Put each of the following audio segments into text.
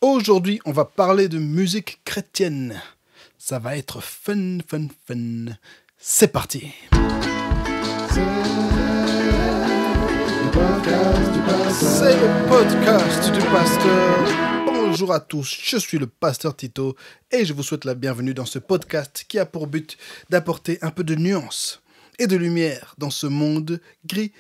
Aujourd'hui, on va parler de musique chrétienne. Ça va être fun, fun, fun. C'est parti. C'est le podcast du pasteur. Bonjour à tous, je suis le pasteur Tito et je vous souhaite la bienvenue dans ce podcast qui a pour but d'apporter un peu de nuance et de lumière dans ce monde gris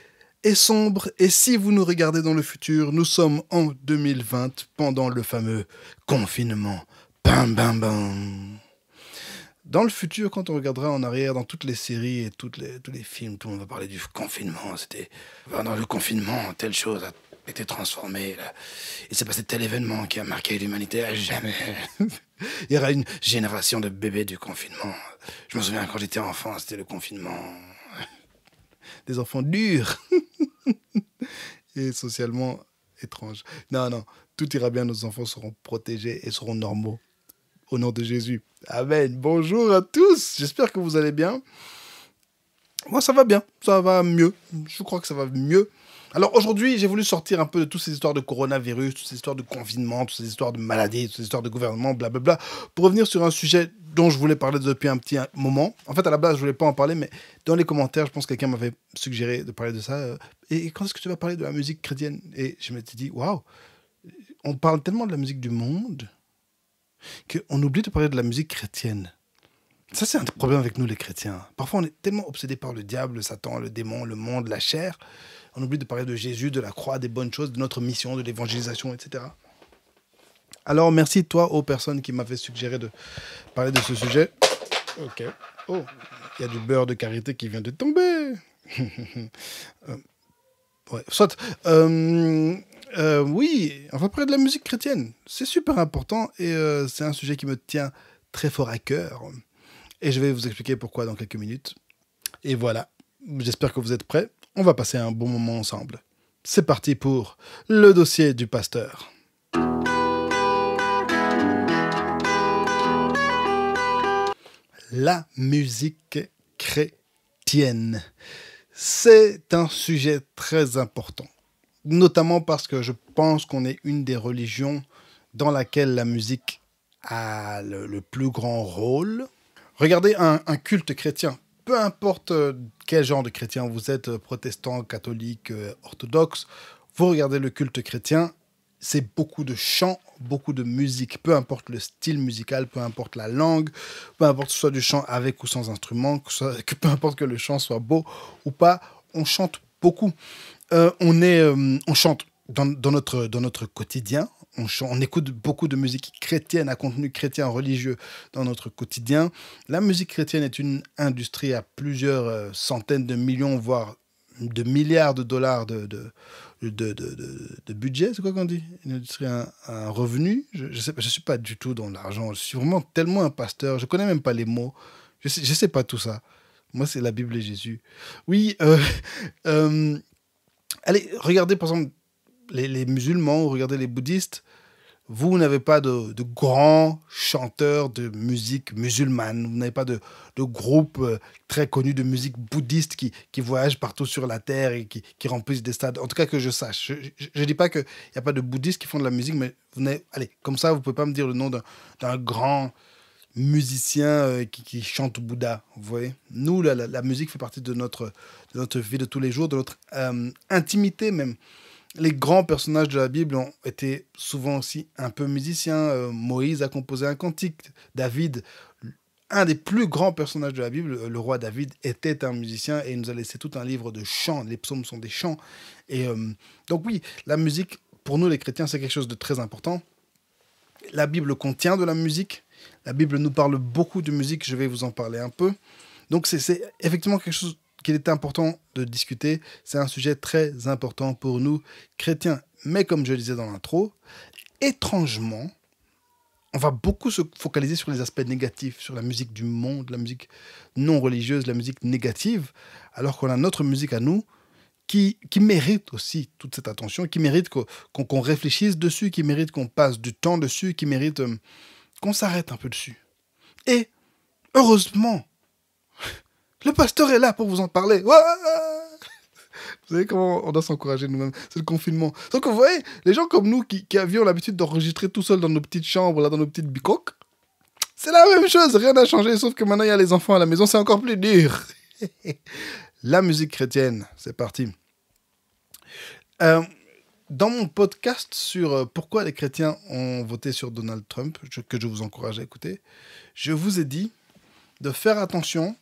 et sombre. Et si vous nous regardez dans le futur, nous sommes en 2020 pendant le fameux confinement. Bam, bam, bam. Dans le futur, quand on regardera en arrière, dans toutes les séries et tous les films, tout le monde va parler du confinement. C'était pendant le confinement, telle chose a été transformée. Là. Il s'est passé tel événement qui a marqué l'humanité à jamais. Il y aura une génération de bébés du confinement. Je me souviens quand j'étais enfant, c'était le confinement. Des enfants durs et socialement étranges. Non, tout ira bien, nos enfants seront protégés et seront normaux. Au nom de Jésus. Amen. Bonjour à tous. J'espère que vous allez bien. Moi, ça va bien. Ça va mieux. Je crois que ça va mieux. Alors aujourd'hui, j'ai voulu sortir un peu de toutes ces histoires de coronavirus, toutes ces histoires de confinement, toutes ces histoires de maladies, toutes ces histoires de gouvernement, blablabla, pour revenir sur un sujet dont je voulais parler depuis un petit moment. En fait, à la base, je voulais pas en parler, mais dans les commentaires, je pense que quelqu'un m'avait suggéré de parler de ça. Et quand est-ce que tu vas parler de la musique chrétienne? Et je m'étais dit, waouh, on parle tellement de la musique du monde qu'on oublie de parler de la musique chrétienne. Ça, c'est un problème avec nous, les chrétiens. Parfois, on est tellement obsédés par le diable, le Satan, le démon, le monde, la chair. On oublie de parler de Jésus, de la croix, des bonnes choses, de notre mission, de l'évangélisation, etc. Alors, merci, toi, aux personnes qui m'avaient suggéré de parler de ce sujet. Ok. Oh, il y a du beurre de karité qui vient de tomber. Ouais, soit. Oui, on va parler de la musique chrétienne. C'est super important et c'est un sujet qui me tient très fort à cœur. Et je vais vous expliquer pourquoi dans quelques minutes. Et voilà, j'espère que vous êtes prêts. On va passer un bon moment ensemble. C'est parti pour le dossier du pasteur. La musique chrétienne. C'est un sujet très important. Notamment parce que je pense qu'on est une des religions dans laquelle la musique a le plus grand rôle. Regardez un culte chrétien. Peu importe quel genre de chrétien vous êtes, protestant, catholique, orthodoxe, vous regardez le culte chrétien, c'est beaucoup de chants, beaucoup de musique. Peu importe le style musical, peu importe la langue, peu importe que ce soit du chant avec ou sans instrument, peu importe que le chant soit beau ou pas, on chante beaucoup. On chante dans notre quotidien. On écoute beaucoup de musique chrétienne à contenu chrétien religieux dans notre quotidien. La musique chrétienne est une industrie à plusieurs centaines de millions, voire de milliards de dollars de budget. C'est quoi qu'on dit? Une industrie, un revenu? Je suis pas du tout dans l'argent. Je suis vraiment tellement un pasteur. Je connais même pas les mots. Je sais pas tout ça. Moi, c'est la Bible et Jésus. Oui, allez, regardez par exemple les musulmans, regardez les bouddhistes. Vous n'avez pas de grands chanteurs de musique musulmane. Vous n'avez pas de groupe très connu de musique bouddhiste qui voyage partout sur la terre et qui remplissent des stades. En tout cas, que je sache. Je ne dis pas qu'il n'y a pas de bouddhistes qui font de la musique, mais allez, comme ça, vous ne pouvez pas me dire le nom d'un grand musicien qui chante Bouddha. Vous voyez, nous, la musique fait partie de notre vie de tous les jours, de notre intimité même. Les grands personnages de la Bible ont été souvent aussi un peu musiciens. Moïse a composé un cantique. David, un des plus grands personnages de la Bible, le roi David, était un musicien et il nous a laissé tout un livre de chants. Les psaumes sont des chants. Et donc oui, la musique, pour nous les chrétiens, c'est quelque chose de très important. La Bible contient de la musique. La Bible nous parle beaucoup de musique. Je vais vous en parler un peu. Donc c'est effectivement quelque chose qu'il est important de discuter. C'est un sujet très important pour nous, chrétiens. Mais comme je le disais dans l'intro, étrangement, on va beaucoup se focaliser sur les aspects négatifs, sur la musique du monde, la musique non religieuse, la musique négative, alors qu'on a notre musique à nous qui mérite aussi toute cette attention, qui mérite qu'on réfléchisse dessus, qui mérite qu'on passe du temps dessus, qui mérite qu'on s'arrête un peu dessus. Et heureusement, le pasteur est là pour vous en parler. Ouais. Vous savez comment on doit s'encourager nous-mêmes. C'est le confinement. Sauf que vous voyez, les gens comme nous qui avions l'habitude d'enregistrer tout seul dans nos petites chambres, là, dans nos petites bicoques, c'est la même chose, rien n'a changé, sauf que maintenant il y a les enfants à la maison, c'est encore plus dur. La musique chrétienne, c'est parti. Dans mon podcast sur pourquoi les chrétiens ont voté sur Donald Trump, que je vous encourage à écouter, je vous ai dit de faire attention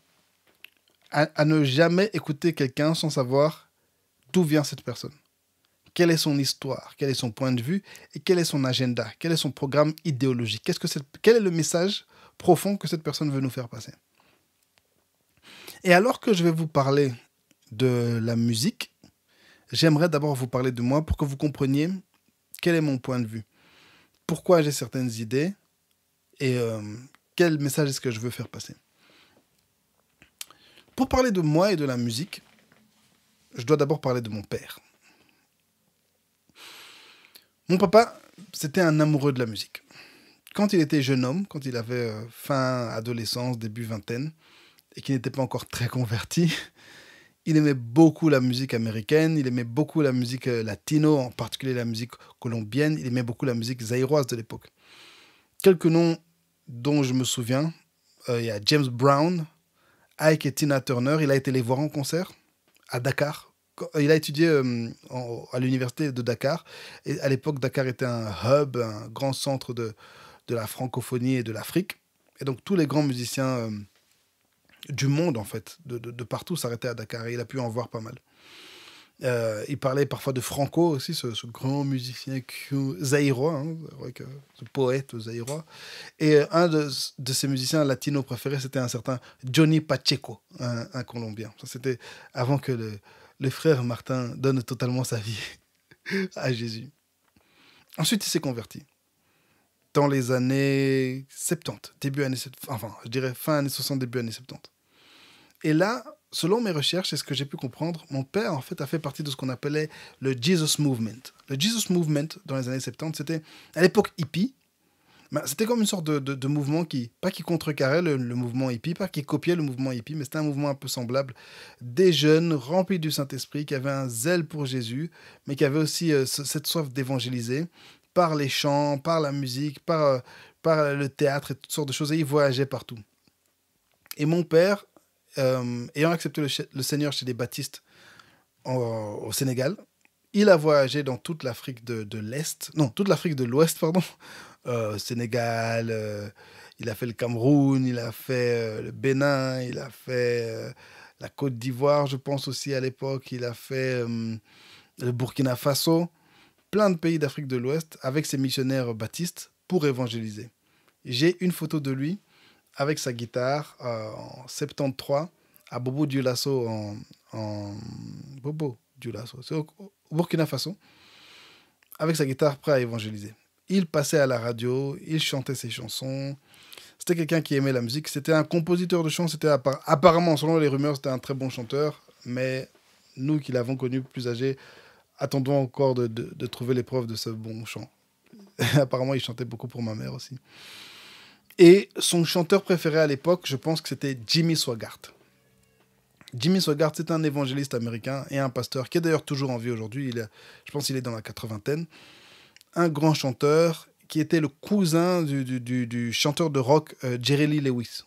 à ne jamais écouter quelqu'un sans savoir d'où vient cette personne. Quelle est son histoire, quel est son point de vue et quel est son agenda, quel est son programme idéologique, quel est le message profond que cette personne veut nous faire passer. Et alors que je vais vous parler de la musique, j'aimerais d'abord vous parler de moi pour que vous compreniez quel est mon point de vue, pourquoi j'ai certaines idées et quel message est-ce que je veux faire passer. Pour parler de moi et de la musique, je dois d'abord parler de mon père. Mon papa, c'était un amoureux de la musique. Quand il était jeune homme, quand il avait fin adolescence, début vingtaine, et qu'il n'était pas encore très converti, il aimait beaucoup la musique américaine, il aimait beaucoup la musique latino, en particulier la musique colombienne, il aimait beaucoup la musique zaïroise de l'époque. Quelques noms dont je me souviens, il y a James Brown, Ike et Tina Turner, il a été les voir en concert à Dakar. Il a étudié à l'université de Dakar. Et à l'époque, Dakar était un hub, un grand centre de la francophonie et de l'Afrique. Et donc, tous les grands musiciens du monde, en fait, de partout, s'arrêtaient à Dakar. Et il a pu en voir pas mal. Il parlait parfois de Franco aussi, ce grand musicien zaïrois, hein, ce poète zaïrois. Et un de ses musiciens latinos préférés, c'était un certain Johnny Pacheco, un Colombien. Ça, c'était avant que le frère Martin donne totalement sa vie à Jésus. Ensuite, il s'est converti. Dans les années 70, je dirais fin années 60, début années 70. Et là, selon mes recherches et ce que j'ai pu comprendre, mon père, en fait, a fait partie de ce qu'on appelait le Jesus Movement. Le Jesus Movement, dans les années 70, c'était à l'époque hippie. C'était comme une sorte de mouvement pas qui contrecarrait le mouvement hippie, pas qui copiait le mouvement hippie, mais c'était un mouvement un peu semblable. Des jeunes remplis du Saint-Esprit, qui avaient un zèle pour Jésus, mais qui avaient aussi cette soif d'évangéliser par les chants, par la musique, par le théâtre et toutes sortes de choses. Et ils voyageaient partout. Et mon père, ayant accepté le Seigneur chez les baptistes au Sénégal, il a voyagé dans toute l'Afrique de l'Est, non, toute l'Afrique de l'Ouest, pardon, Sénégal, il a fait le Cameroun, il a fait le Bénin, il a fait la Côte d'Ivoire, je pense aussi à l'époque, il a fait le Burkina Faso, plein de pays d'Afrique de l'Ouest avec ses missionnaires baptistes pour évangéliser. J'ai une photo de lui avec sa guitare en 73 à Bobo Dioulasso c'est au Burkina Faso, avec sa guitare prêt à évangéliser. Il passait à la radio, il chantait ses chansons. C'était quelqu'un qui aimait la musique. C'était un compositeur de chants. Apparemment, selon les rumeurs, c'était un très bon chanteur. Mais nous qui l'avons connu plus âgés, attendons encore de trouver les preuves de ce bon chant. Apparemment, il chantait beaucoup pour ma mère aussi. Et son chanteur préféré à l'époque, je pense que c'était Jimmy Swaggart. Jimmy Swaggart, c'est un évangéliste américain et un pasteur qui est d'ailleurs toujours en vie aujourd'hui. Je pense qu'il est dans la 80e. Un grand chanteur qui était le cousin du chanteur de rock Jerry Lee Lewis.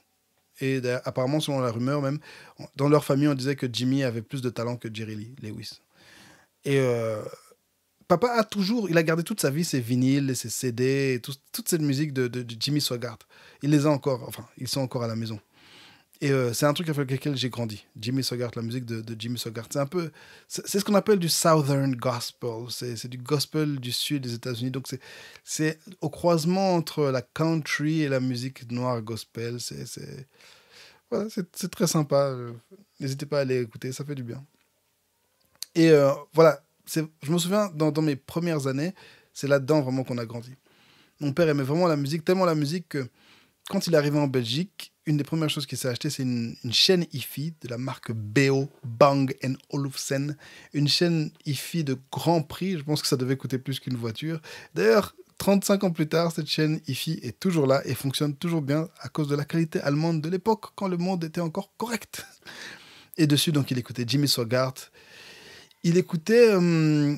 Et apparemment, selon la rumeur même, dans leur famille, on disait que Jimmy avait plus de talent que Jerry Lee Lewis. Et papa il a gardé toute sa vie ses vinyles, ses CD, et toute cette musique de Jimmy Swaggart. Il les a encore, ils sont encore à la maison. Et c'est un truc avec lequel j'ai grandi. Jimmy Swaggart, la musique de Jimmy Swaggart. C'est ce qu'on appelle du Southern Gospel. C'est du gospel du sud des États-Unis. Donc c'est au croisement entre la country et la musique noire gospel. Voilà, c'est très sympa. N'hésitez pas à aller écouter, ça fait du bien. Et voilà, je me souviens, dans mes premières années, c'est là-dedans vraiment qu'on a grandi. Mon père aimait vraiment la musique, tellement la musique que quand il est arrivé en Belgique, une des premières choses qu'il s'est acheté, c'est une chaîne hi-fi de la marque BO, Bang & Olufsen. Une chaîne hi-fi de grand prix. Je pense que ça devait coûter plus qu'une voiture. D'ailleurs, 35 ans plus tard, cette chaîne hi-fi est toujours là et fonctionne toujours bien à cause de la qualité allemande de l'époque, quand le monde était encore correct. Et dessus, donc, il écoutait Jimmy Swaggart. il écoutait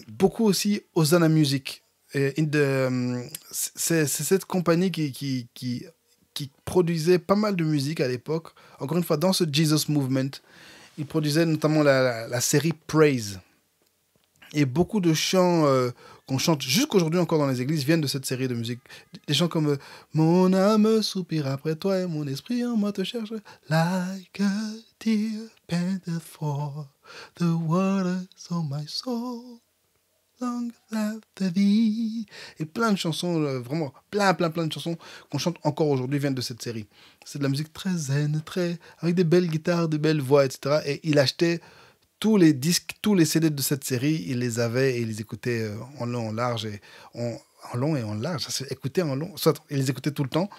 beaucoup aussi Hosanna Music. C'est cette compagnie qui produisait pas mal de musique à l'époque. Encore une fois, dans ce Jesus Movement, il produisait notamment la série Praise. Et beaucoup de chants qu'on chante jusqu'aujourd'hui encore dans les églises viennent de cette série de musique. Des chants comme Mon âme soupire après toi et mon esprit en moi te cherche. Like a deer panteth for the waters of my soul. Long after thee. Et plein de chansons, vraiment plein de chansons qu'on chante encore aujourd'hui viennent de cette série. C'est de la musique très zen, avec des belles guitares, des belles voix, etc. Et il achetait tous les disques, tous les CD de cette série, il les avait et il les écoutait en long, en large et en long et en large. Ça s'est écouté en long, soit il les écoutait tout le temps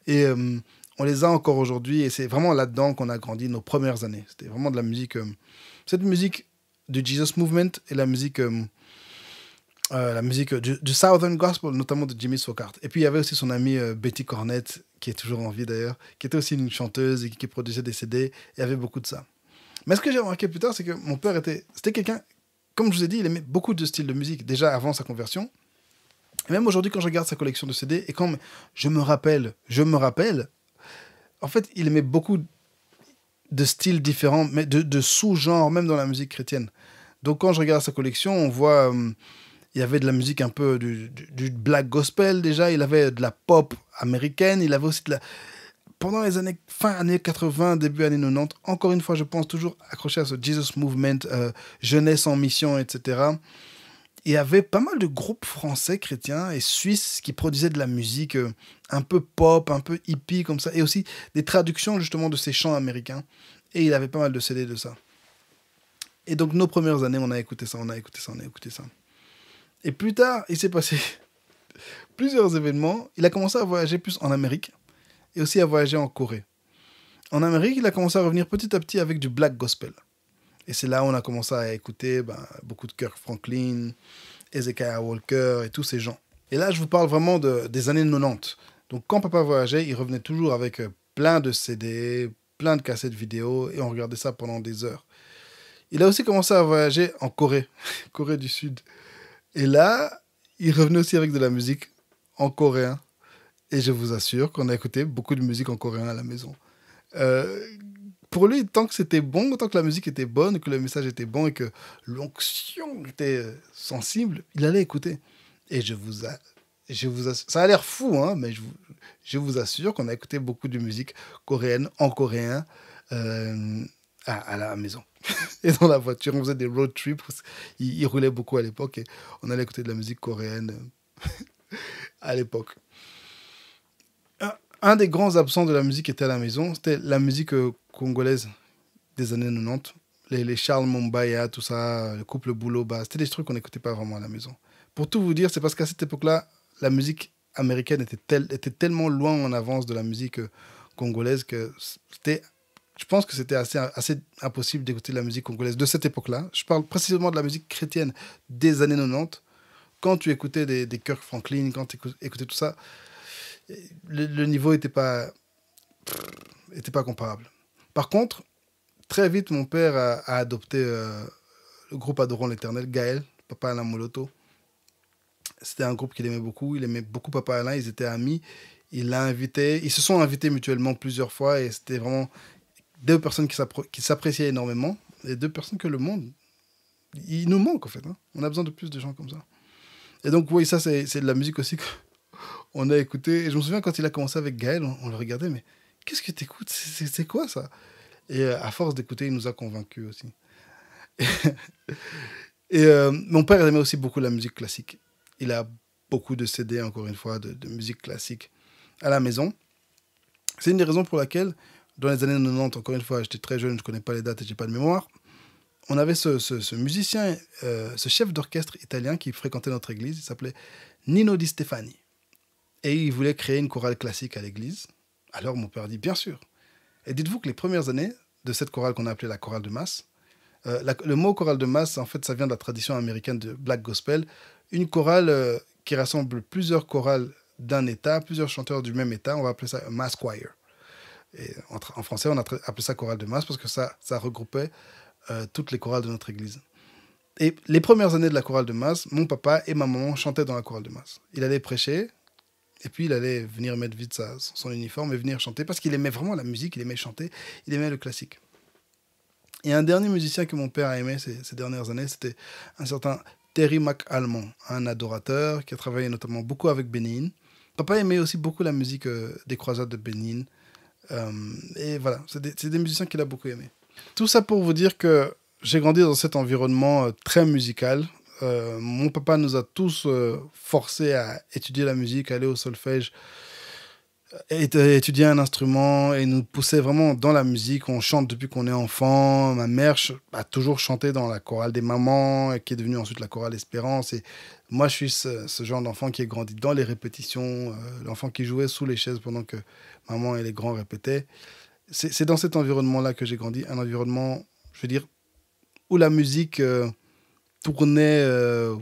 et on les a encore aujourd'hui et c'est vraiment là-dedans qu'on a grandi nos premières années. C'était vraiment de la musique, cette musique du Jesus Movement et la musique du Southern Gospel, notamment de Jimmy Swaggart. Et puis il y avait aussi son amie Betty Cornett, qui est toujours en vie d'ailleurs, qui était aussi une chanteuse et qui produisait des CD. Il y avait beaucoup de ça. Mais ce que j'ai remarqué plus tard, c'est que mon père c'était quelqu'un, comme je vous ai dit, il aimait beaucoup de styles de musique, déjà avant sa conversion. Et même aujourd'hui, quand je regarde sa collection de CD, et quand je me rappelle, en fait, il aimait beaucoup de styles différents, mais de sous-genres, même dans la musique chrétienne. Donc quand je regarde sa collection, on voit... il y avait de la musique un peu du black gospel déjà, il avait de la pop américaine, il avait aussi de la... Pendant les années, fin années 80, début années 90, encore une fois, je pense toujours accroché à ce Jesus Movement, jeunesse en mission, etc. Il y avait pas mal de groupes français chrétiens et suisses qui produisaient de la musique un peu pop, un peu hippie comme ça, et aussi des traductions justement de ces chants américains. Et il avait pas mal de CD de ça. Et donc nos premières années, on a écouté ça. Et plus tard, il s'est passé plusieurs événements. Il a commencé à voyager plus en Amérique et aussi à voyager en Corée. En Amérique, il a commencé à revenir petit à petit avec du black gospel. Et c'est là où on a commencé à écouter beaucoup de Kirk Franklin, Hezekiah Walker et tous ces gens. Et là, je vous parle vraiment des années 90. Donc quand papa voyageait, il revenait toujours avec plein de CD, plein de cassettes vidéo, et on regardait ça pendant des heures. Il a aussi commencé à voyager en Corée, Corée du Sud. Et là, il revenait aussi avec de la musique en coréen. Et je vous assure qu'on a écouté beaucoup de musique en coréen à la maison. Pour lui, tant que c'était bon, tant que la musique était bonne, que le message était bon et que l'onction était sensible, il allait écouter. Et je vous assure, ça a l'air fou, hein, mais je vous assure qu'on a écouté beaucoup de musique coréenne, en coréen, à la maison. Et dans la voiture, on faisait des road trips. Il roulait beaucoup à l'époque et on allait écouter de la musique coréenne à l'époque. Un des grands absents de la musique était à la maison, c'était la musique congolaise des années 90. Les Charles Mumbaya, tout ça, le couple Bouloba, c'était des trucs qu'on n'écoutait pas vraiment à la maison. Pour tout vous dire, c'est parce qu'à cette époque-là, la musique américaine était tellement loin en avance de la musique congolaise que je pense que c'était assez impossible d'écouter la musique congolaise de cette époque-là. Je parle précisément de la musique chrétienne des années 90. Quand tu écoutais des Kirk Franklin, quand tu écoutais tout ça, le niveau n'était pas comparable. Par contre, très vite, mon père a adopté le groupe Adorons l'Éternel, Gaël, Papa Alain Moloto. C'était un groupe qu'il aimait beaucoup. Il aimait beaucoup Papa Alain, ils étaient amis. Il l'a invité. Ils se sont invités mutuellement plusieurs fois et c'était vraiment deux personnes qui s'appréciaient énormément et deux personnes que le monde, il nous manque en fait. Hein. On a besoin de plus de gens comme ça. Et donc, oui, ça, c'est de la musique aussi qu'on a écouté. Et je me souviens quand il a commencé avec Gaël, on le regardait, mais qu'est-ce que t'écoutes ? C'est quoi ça ? Et à force d'écouter, il nous a convaincus aussi. Et mon père aimait aussi beaucoup la musique classique. Il a beaucoup de CD, encore une fois, de musique classique à la maison. C'est une des raisons pour laquelle, dans les années 90, encore une fois, j'étais très jeune, je ne connais pas les dates et je n'ai pas de mémoire, on avait ce musicien, ce chef d'orchestre italien qui fréquentait notre église, il s'appelait Nino Di Stefani. Et il voulait créer une chorale classique à l'église. Alors mon père dit, bien sûr. Et dites-vous que les premières années de cette chorale qu'on a appelée la chorale de masse, le mot chorale de masse, en fait, ça vient de la tradition américaine de black gospel, une chorale qui rassemble plusieurs chorales d'un état, plusieurs chanteurs du même état, on va appeler ça un mass choir. Et en français, on a appelé ça chorale de masse parce que ça regroupait toutes les chorales de notre église. Et les premières années de la chorale de masse, mon papa et ma maman chantaient dans la chorale de masse. Il allait prêcher, et puis il allait venir mettre vite son uniforme et venir chanter, parce qu'il aimait vraiment la musique, il aimait chanter, il aimait le classique. Et un dernier musicien que mon père a aimé ces dernières années, c'était un certain Terry McAlmont, un adorateur qui a travaillé notamment beaucoup avec Benin. Papa aimait aussi beaucoup la musique des croisades de Benin. Et voilà, c'est des musiciens qu'il a beaucoup aimé. Tout ça pour vous dire que j'ai grandi dans cet environnement très musical. Mon papa nous a tous forcés à étudier la musique, à aller au solfège, étudier un instrument et nous poussait vraiment dans la musique. On chante depuis qu'on est enfant. Ma mère a toujours chanté dans la chorale des mamans, qui est devenue ensuite la chorale Espérance. Et moi, je suis ce genre d'enfant qui est grandi dans les répétitions, l'enfant qui jouait sous les chaises pendant que maman et les grands répétaient. C'est dans cet environnement-là que j'ai grandi, un environnement, je veux dire, où la musique tournait, je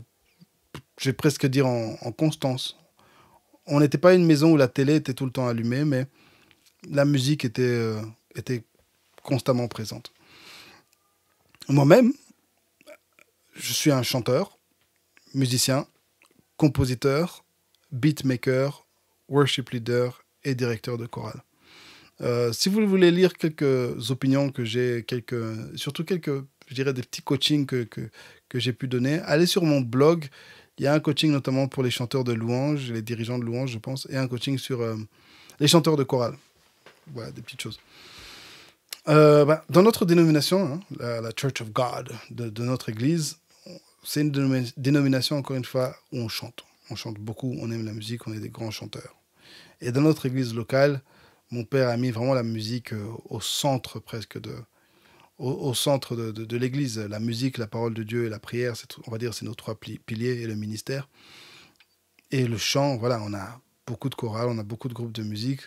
vais presque dire, en constance. On n'était pas une maison où la télé était tout le temps allumée, mais la musique était constamment présente. Moi-même, je suis un chanteur, musicien, compositeur, beatmaker, worship leader et directeur de chorale. Si vous voulez lire quelques opinions que j'ai, surtout quelques, je dirais, des petits coachings que j'ai pu donner, allez sur mon blog. Il y a un coaching notamment pour les chanteurs de louanges, les dirigeants de louanges, je pense, et un coaching sur les chanteurs de chorale. Voilà, des petites choses. Dans notre dénomination, hein, la Church of God de notre église, c'est une dénomination, encore une fois, où on chante. On chante beaucoup, on aime la musique, on est des grands chanteurs. Et dans notre église locale, mon père a mis vraiment la musique au centre presque au centre de l'église. La musique, la parole de Dieu et la prière, on va dire, c'est nos trois piliers, et le ministère. Et le chant, voilà, on a beaucoup de chorales, on a beaucoup de groupes de musique.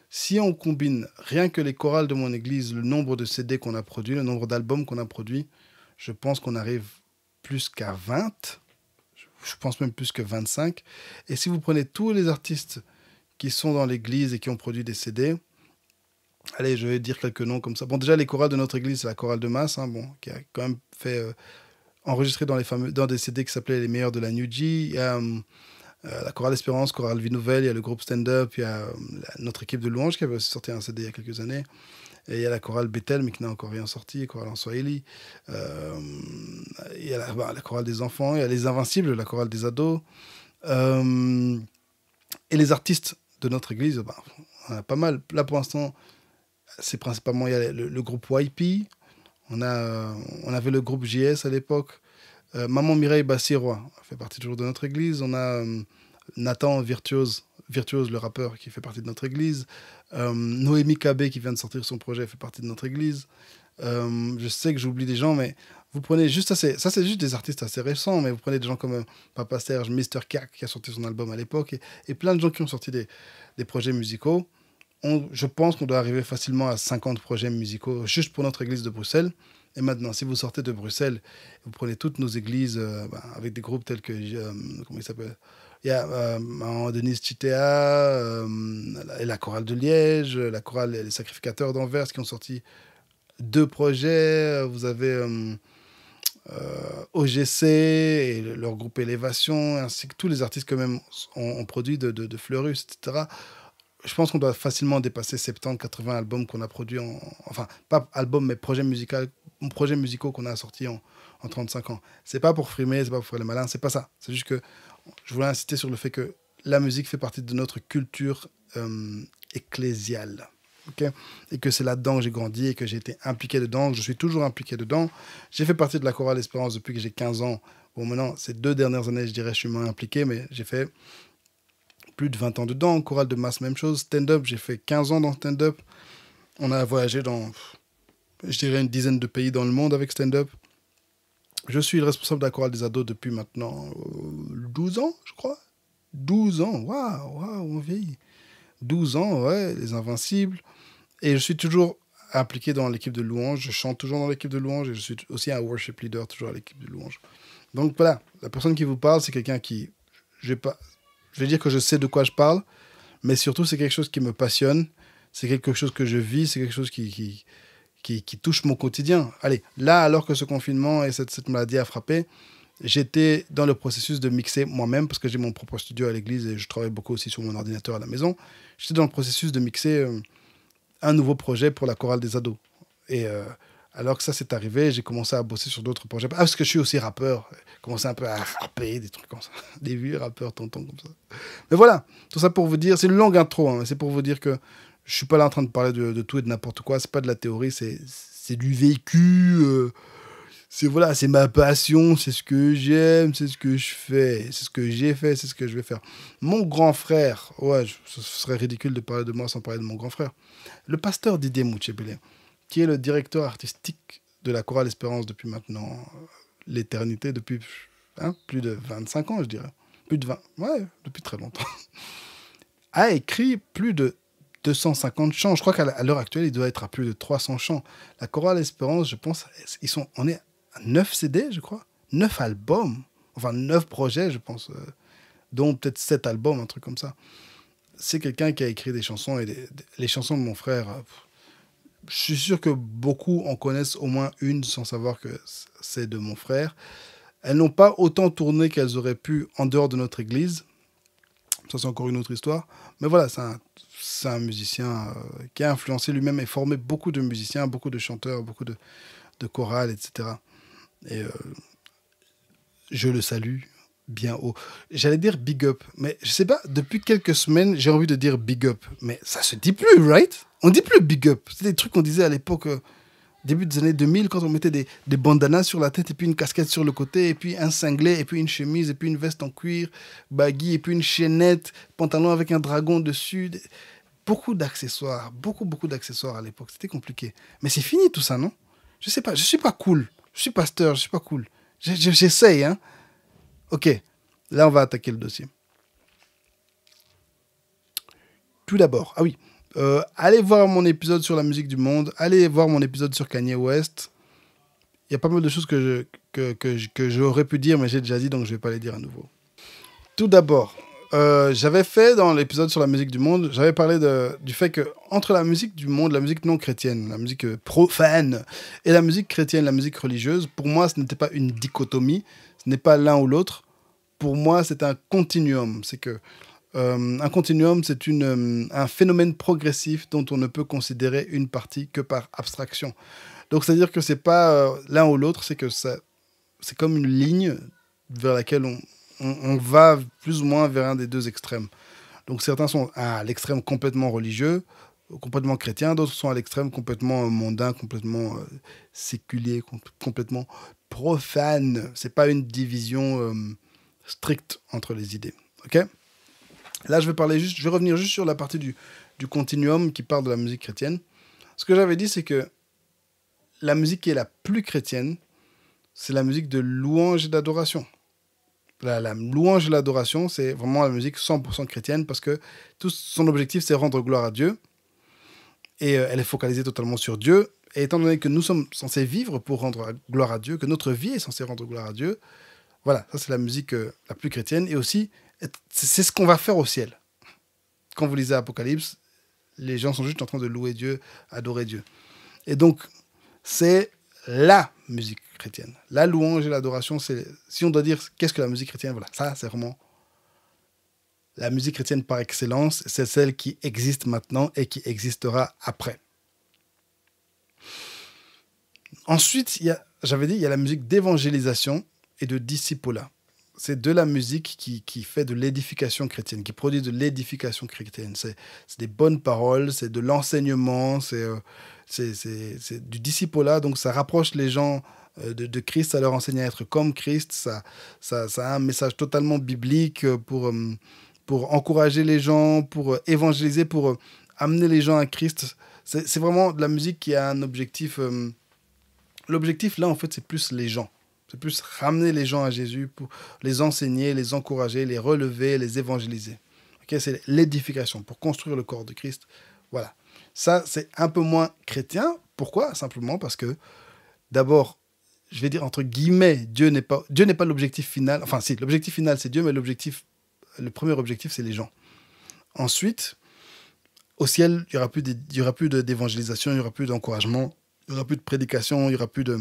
Si on combine rien que les chorales de mon église, le nombre de CD qu'on a produit, le nombre d'albums qu'on a produits, je pense qu'on arrive plus qu'à 20. Je pense même plus que 25. Et si vous prenez tous les artistes qui sont dans l'église et qui ont produit des CD, allez, je vais dire quelques noms comme ça. Bon, déjà, les chorales de notre église, c'est la chorale de masse, hein, bon, qui a quand même fait enregistrer dans des CD qui s'appelaient Les Meilleurs de la New G. Il y a la chorale Espérance, chorale Vie Nouvelle, il y a le groupe Stand Up, il y a notre équipe de louanges qui avait aussi sorti un CD il y a quelques années. Et il y a la chorale Bethel, mais qui n'a encore rien sorti, la chorale en Swahili. Il y a la chorale des enfants, il y a les Invincibles, la chorale des ados. Et les artistes de notre église, on a pas mal. Là, pour l'instant, c'est principalement il y a le groupe YP. On avait le groupe JS à l'époque. Maman Mireille Bassirois fait partie toujours de notre église. On a Nathan Virtuose, le rappeur, qui fait partie de notre église. Noémie Cabé, qui vient de sortir son projet, fait partie de notre église. Je sais que j'oublie des gens, mais vous prenez juste ça c'est juste des artistes assez récents, mais vous prenez des gens comme Papa Serge, Mr. Kak, qui a sorti son album à l'époque, et plein de gens qui ont sorti des projets musicaux. Je pense qu'on doit arriver facilement à 50 projets musicaux juste pour notre église de Bruxelles. Et maintenant, si vous sortez de Bruxelles, vous prenez toutes nos églises avec des groupes tels que, comment il s'appelle, il y a Denise Chitea, et la chorale de Liège, la chorale Les Sacrificateurs d'Anvers qui ont sorti 2 projets. Vous avez OGC et leur groupe Élévation, ainsi que tous les artistes que même ont produit de Fleurus, etc. Je pense qu'on doit facilement dépasser 70-80 albums qu'on a produits, enfin, pas albums, mais projets musicaux qu'on a sortis en 35 ans. C'est pas pour frimer, c'est pas pour faire les malins, c'est pas ça. C'est juste que je voulais insister sur le fait que la musique fait partie de notre culture ecclésiale. Okay, et que c'est là-dedans que j'ai grandi et que j'ai été impliqué dedans, que je suis toujours impliqué dedans. J'ai fait partie de la chorale Espérance depuis que j'ai 15 ans. Bon, maintenant, ces 2 dernières années, je dirais, je suis moins impliqué, mais j'ai fait plus de 20 ans dedans. Chorale de masse, même chose. Stand-up, j'ai fait 15 ans dans stand-up. On a voyagé dans, je dirais, une dizaine de pays dans le monde avec stand-up. Je suis le responsable de la chorale des ados depuis maintenant 12 ans, je crois. 12 ans, waouh, on vieillit. 12 ans, ouais, les Invincibles. Et je suis toujours impliqué dans l'équipe de louanges. Je chante toujours dans l'équipe de louanges et je suis aussi un worship leader toujours à l'équipe de louanges. Donc voilà, la personne qui vous parle, c'est quelqu'un qui... Je vais dire que je sais de quoi je parle, mais surtout, c'est quelque chose qui me passionne. C'est quelque chose que je vis. C'est quelque chose qui qui touchent mon quotidien. Allez, là, alors que ce confinement et cette maladie a frappé, j'étais dans le processus de mixer moi-même, parce que j'ai mon propre studio à l'église et je travaille beaucoup aussi sur mon ordinateur à la maison. J'étais dans le processus de mixer un nouveau projet pour la chorale des ados. Et alors que ça s'est arrivé, j'ai commencé à bosser sur d'autres projets. Ah, parce que je suis aussi rappeur. J'ai commencé un peu à rapper, des trucs comme ça. Des vieux rappeurs tontons comme ça. Mais voilà, tout ça pour vous dire, c'est une longue intro, hein, c'est pour vous dire que je suis pas là en train de parler de tout et de n'importe quoi. C'est pas de la théorie, c'est du vécu. C'est ma passion, c'est ce que j'aime, c'est ce que je fais, c'est ce que j'ai fait, c'est ce que je vais faire. Mon grand frère, ce serait ridicule de parler de moi sans parler de mon grand frère. Le pasteur Didier Mouchebele, qui est le directeur artistique de la Chorale Espérance depuis maintenant l'éternité, depuis plus de 25 ans, je dirais. Plus de 20, depuis très longtemps. A écrit plus de 250 chants. Je crois qu'à l'heure actuelle, il doit être à plus de 300 chants. La Chorale Espérance, je pense, on est à 9 CD, je crois. 9 albums. Enfin, 9 projets, je pense. Dont peut-être 7 albums, un truc comme ça. C'est quelqu'un qui a écrit des chansons. Et les chansons de mon frère, je suis sûr que beaucoup en connaissent au moins une sans savoir que c'est de mon frère. Elles n'ont pas autant tourné qu'elles auraient pu en dehors de notre église. Ça, c'est encore une autre histoire. Mais voilà, c'est un musicien qui a influencé lui-même et formé beaucoup de musiciens, beaucoup de chanteurs, beaucoup de chorales, etc. Et je le salue bien haut. J'allais dire big up, mais je sais pas, depuis quelques semaines, j'ai envie de dire big up. Mais ça se dit plus, right? On dit plus big up. C'est des trucs qu'on disait à l'époque, début des années 2000, quand on mettait des bandanas sur la tête, et puis une casquette sur le côté, et puis un cinglet, et puis une chemise, et puis une veste en cuir, baggy, et puis une chaînette, pantalon avec un dragon dessus. Beaucoup d'accessoires, beaucoup d'accessoires à l'époque. C'était compliqué. Mais c'est fini tout ça, non? Je sais pas, je suis pas cool. Je suis pasteur, je suis pas cool. J'essaye, hein. Ok, là on va attaquer le dossier. Tout d'abord, allez voir mon épisode sur la musique du monde, allez voir mon épisode sur Kanye West. Il y a pas mal de choses que j'aurais pu dire, mais j'ai déjà dit, donc je vais pas les dire à nouveau. Tout d'abord, j'avais fait dans l'épisode sur la musique du monde, j'avais parlé du fait que entre la musique du monde, la musique non chrétienne, la musique profane, et la musique chrétienne, la musique religieuse, pour moi, ce n'était pas une dichotomie, ce n'est pas l'un ou l'autre. Pour moi, c'est un continuum. C'est que un continuum, c'est un phénomène progressif dont on ne peut considérer une partie que par abstraction. Donc, c'est-à-dire que c'est pas l'un ou l'autre, c'est que c'est comme une ligne vers laquelle on va plus ou moins vers un des deux extrêmes. Donc certains sont à l'extrême complètement religieux, complètement chrétien, d'autres sont à l'extrême complètement mondain, complètement séculier, complètement profane. C'est pas une division stricte entre les idées. Ok ? Là, je vais revenir juste sur la partie du continuum qui parle de la musique chrétienne. Ce que j'avais dit, c'est que la musique qui est la plus chrétienne, c'est la musique de louange et d'adoration. La louange et l'adoration, c'est vraiment la musique 100% chrétienne parce que tout son objectif, c'est rendre gloire à Dieu. Et elle est focalisée totalement sur Dieu. Et étant donné que nous sommes censés vivre pour rendre gloire à Dieu, que notre vie est censée rendre gloire à Dieu, voilà, ça c'est la musique la plus chrétienne. Et aussi, c'est ce qu'on va faire au ciel. Quand vous lisez Apocalypse, les gens sont juste en train de louer Dieu, adorer Dieu. Et donc, c'est la musique chrétienne. La louange et l'adoration, si on doit dire qu'est-ce que la musique chrétienne, voilà, ça c'est vraiment la musique chrétienne par excellence, c'est celle qui existe maintenant et qui existera après. Ensuite, il y a la musique d'évangélisation et de discipulat. C'est de la musique qui fait de l'édification chrétienne, qui produit de l'édification chrétienne. C'est des bonnes paroles, c'est de l'enseignement, c'est du discipulat, donc ça rapproche les gens de Christ, ça leur enseigne à être comme Christ, ça a un message totalement biblique pour encourager les gens, pour évangéliser, pour amener les gens à Christ. C'est vraiment de la musique qui a un objectif. L'objectif, là, en fait, c'est plus les gens. C'est plus ramener les gens à Jésus pour les enseigner, les encourager, les relever, les évangéliser. Okay, c'est l'édification pour construire le corps de Christ. Voilà. Ça, c'est un peu moins chrétien. Pourquoi ? Simplement parce que, d'abord, je vais dire entre guillemets, Dieu n'est pas l'objectif final. Enfin, si, l'objectif final, c'est Dieu, mais le premier objectif, c'est les gens. Ensuite, au ciel, il n'y aura plus d'évangélisation, il n'y aura plus d'encouragement. Il n'y aura plus de prédication, il n'y aura plus de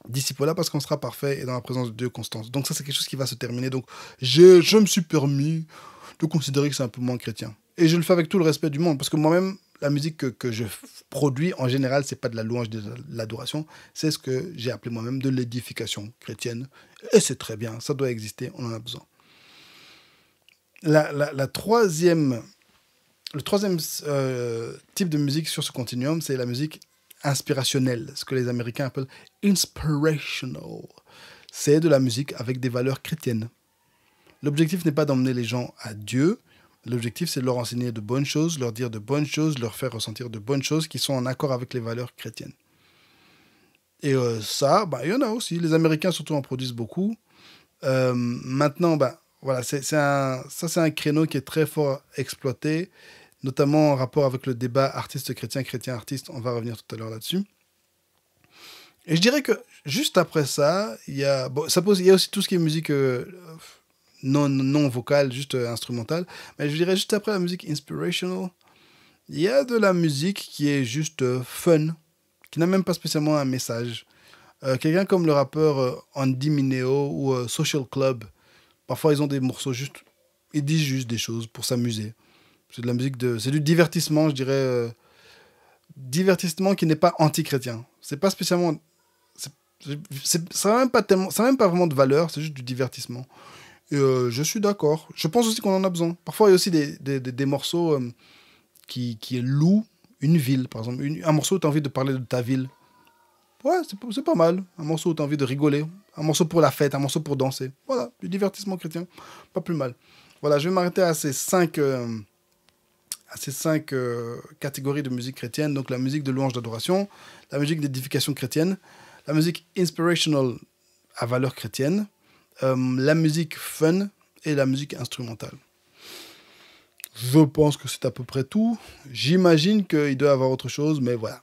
disciple-là parce qu'on sera parfait et dans la présence de Dieu constance. Donc ça, c'est quelque chose qui va se terminer. Donc je me suis permis de considérer que c'est un peu moins chrétien. Et je le fais avec tout le respect du monde parce que moi-même, la musique que je produis, en général, c'est pas de la louange, de l'adoration. C'est ce que j'ai appelé moi-même de l'édification chrétienne. Et c'est très bien, ça doit exister, on en a besoin. Le troisième type de musique sur ce continuum, c'est la musique inspirationnelle, ce que les Américains appellent inspirational. C'est de la musique avec des valeurs chrétiennes. L'objectif n'est pas d'emmener les gens à Dieu. L'objectif, c'est de leur enseigner de bonnes choses, leur dire de bonnes choses, leur faire ressentir de bonnes choses qui sont en accord avec les valeurs chrétiennes. Et ça, il y en a aussi. Les Américains, surtout, en produisent beaucoup. Maintenant, voilà, c'est un créneau qui est très fort exploité, notamment en rapport avec le débat artiste-chrétien, chrétien-artiste. On va revenir tout à l'heure là-dessus. Et je dirais que juste après ça, il y a aussi tout ce qui est musique non vocale, juste instrumentale. Mais je dirais juste après la musique inspirational, il y a de la musique qui est juste fun, qui n'a même pas spécialement un message. Quelqu'un comme le rappeur Andy Mineo ou Social Club, parfois ils ont des morceaux juste, ils disent juste des choses pour s'amuser. C'est de la musique c'est du divertissement, je dirais, divertissement qui n'est pas anti-chrétien. C'est pas spécialement, ça n'a même pas vraiment de valeur, c'est juste du divertissement. Et je suis d'accord. Je pense aussi qu'on en a besoin. Parfois, il y a aussi des morceaux qui louent une ville, par exemple. Un morceau où tu as envie de parler de ta ville. Ouais, c'est pas mal. Un morceau où tu as envie de rigoler. Un morceau pour la fête, un morceau pour danser. Voilà, du divertissement chrétien. Pas plus mal. Voilà, je vais m'arrêter à ces cinq catégories de musique chrétienne. Donc, la musique de louange d'adoration, la musique d'édification chrétienne, la musique inspirational à valeur chrétienne, la musique fun et la musique instrumentale. Je pense que c'est à peu près tout. J'imagine qu'il doit y avoir autre chose, mais voilà.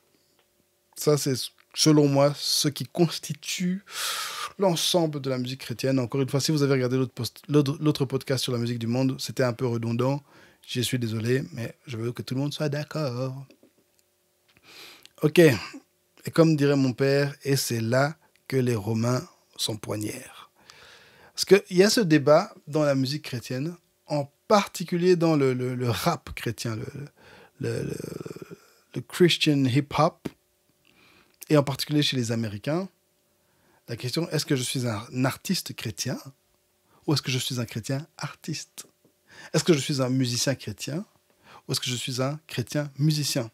Ça, c'est selon moi ce qui constitue l'ensemble de la musique chrétienne. Encore une fois, si vous avez regardé l'autre podcast sur la musique du monde, c'était un peu redondant. Je suis désolé, mais je veux que tout le monde soit d'accord. Ok. Et comme dirait mon père, et c'est là que les Romains s'empoignèrent. Parce qu'il y a ce débat dans la musique chrétienne, en particulier dans le rap chrétien, le Christian hip-hop, et en particulier chez les Américains. La question, est-ce que je suis un artiste chrétien ou est-ce que je suis un chrétien artiste? Est-ce que je suis un musicien chrétien ou est-ce que je suis un chrétien musicien?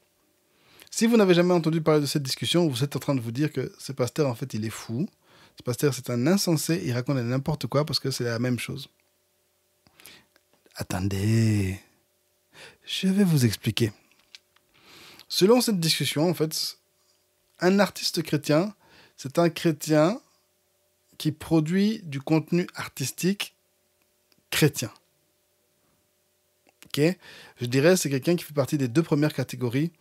Si vous n'avez jamais entendu parler de cette discussion, vous êtes en train de vous dire que ce pasteur, en fait, il est fou. Ce pasteur, c'est un insensé, il raconte n'importe quoi parce que c'est la même chose. Attendez, je vais vous expliquer. Selon cette discussion, en fait, un artiste chrétien, c'est un chrétien qui produit du contenu artistique chrétien. Ok? Je dirais c'est quelqu'un qui fait partie des deux premières catégories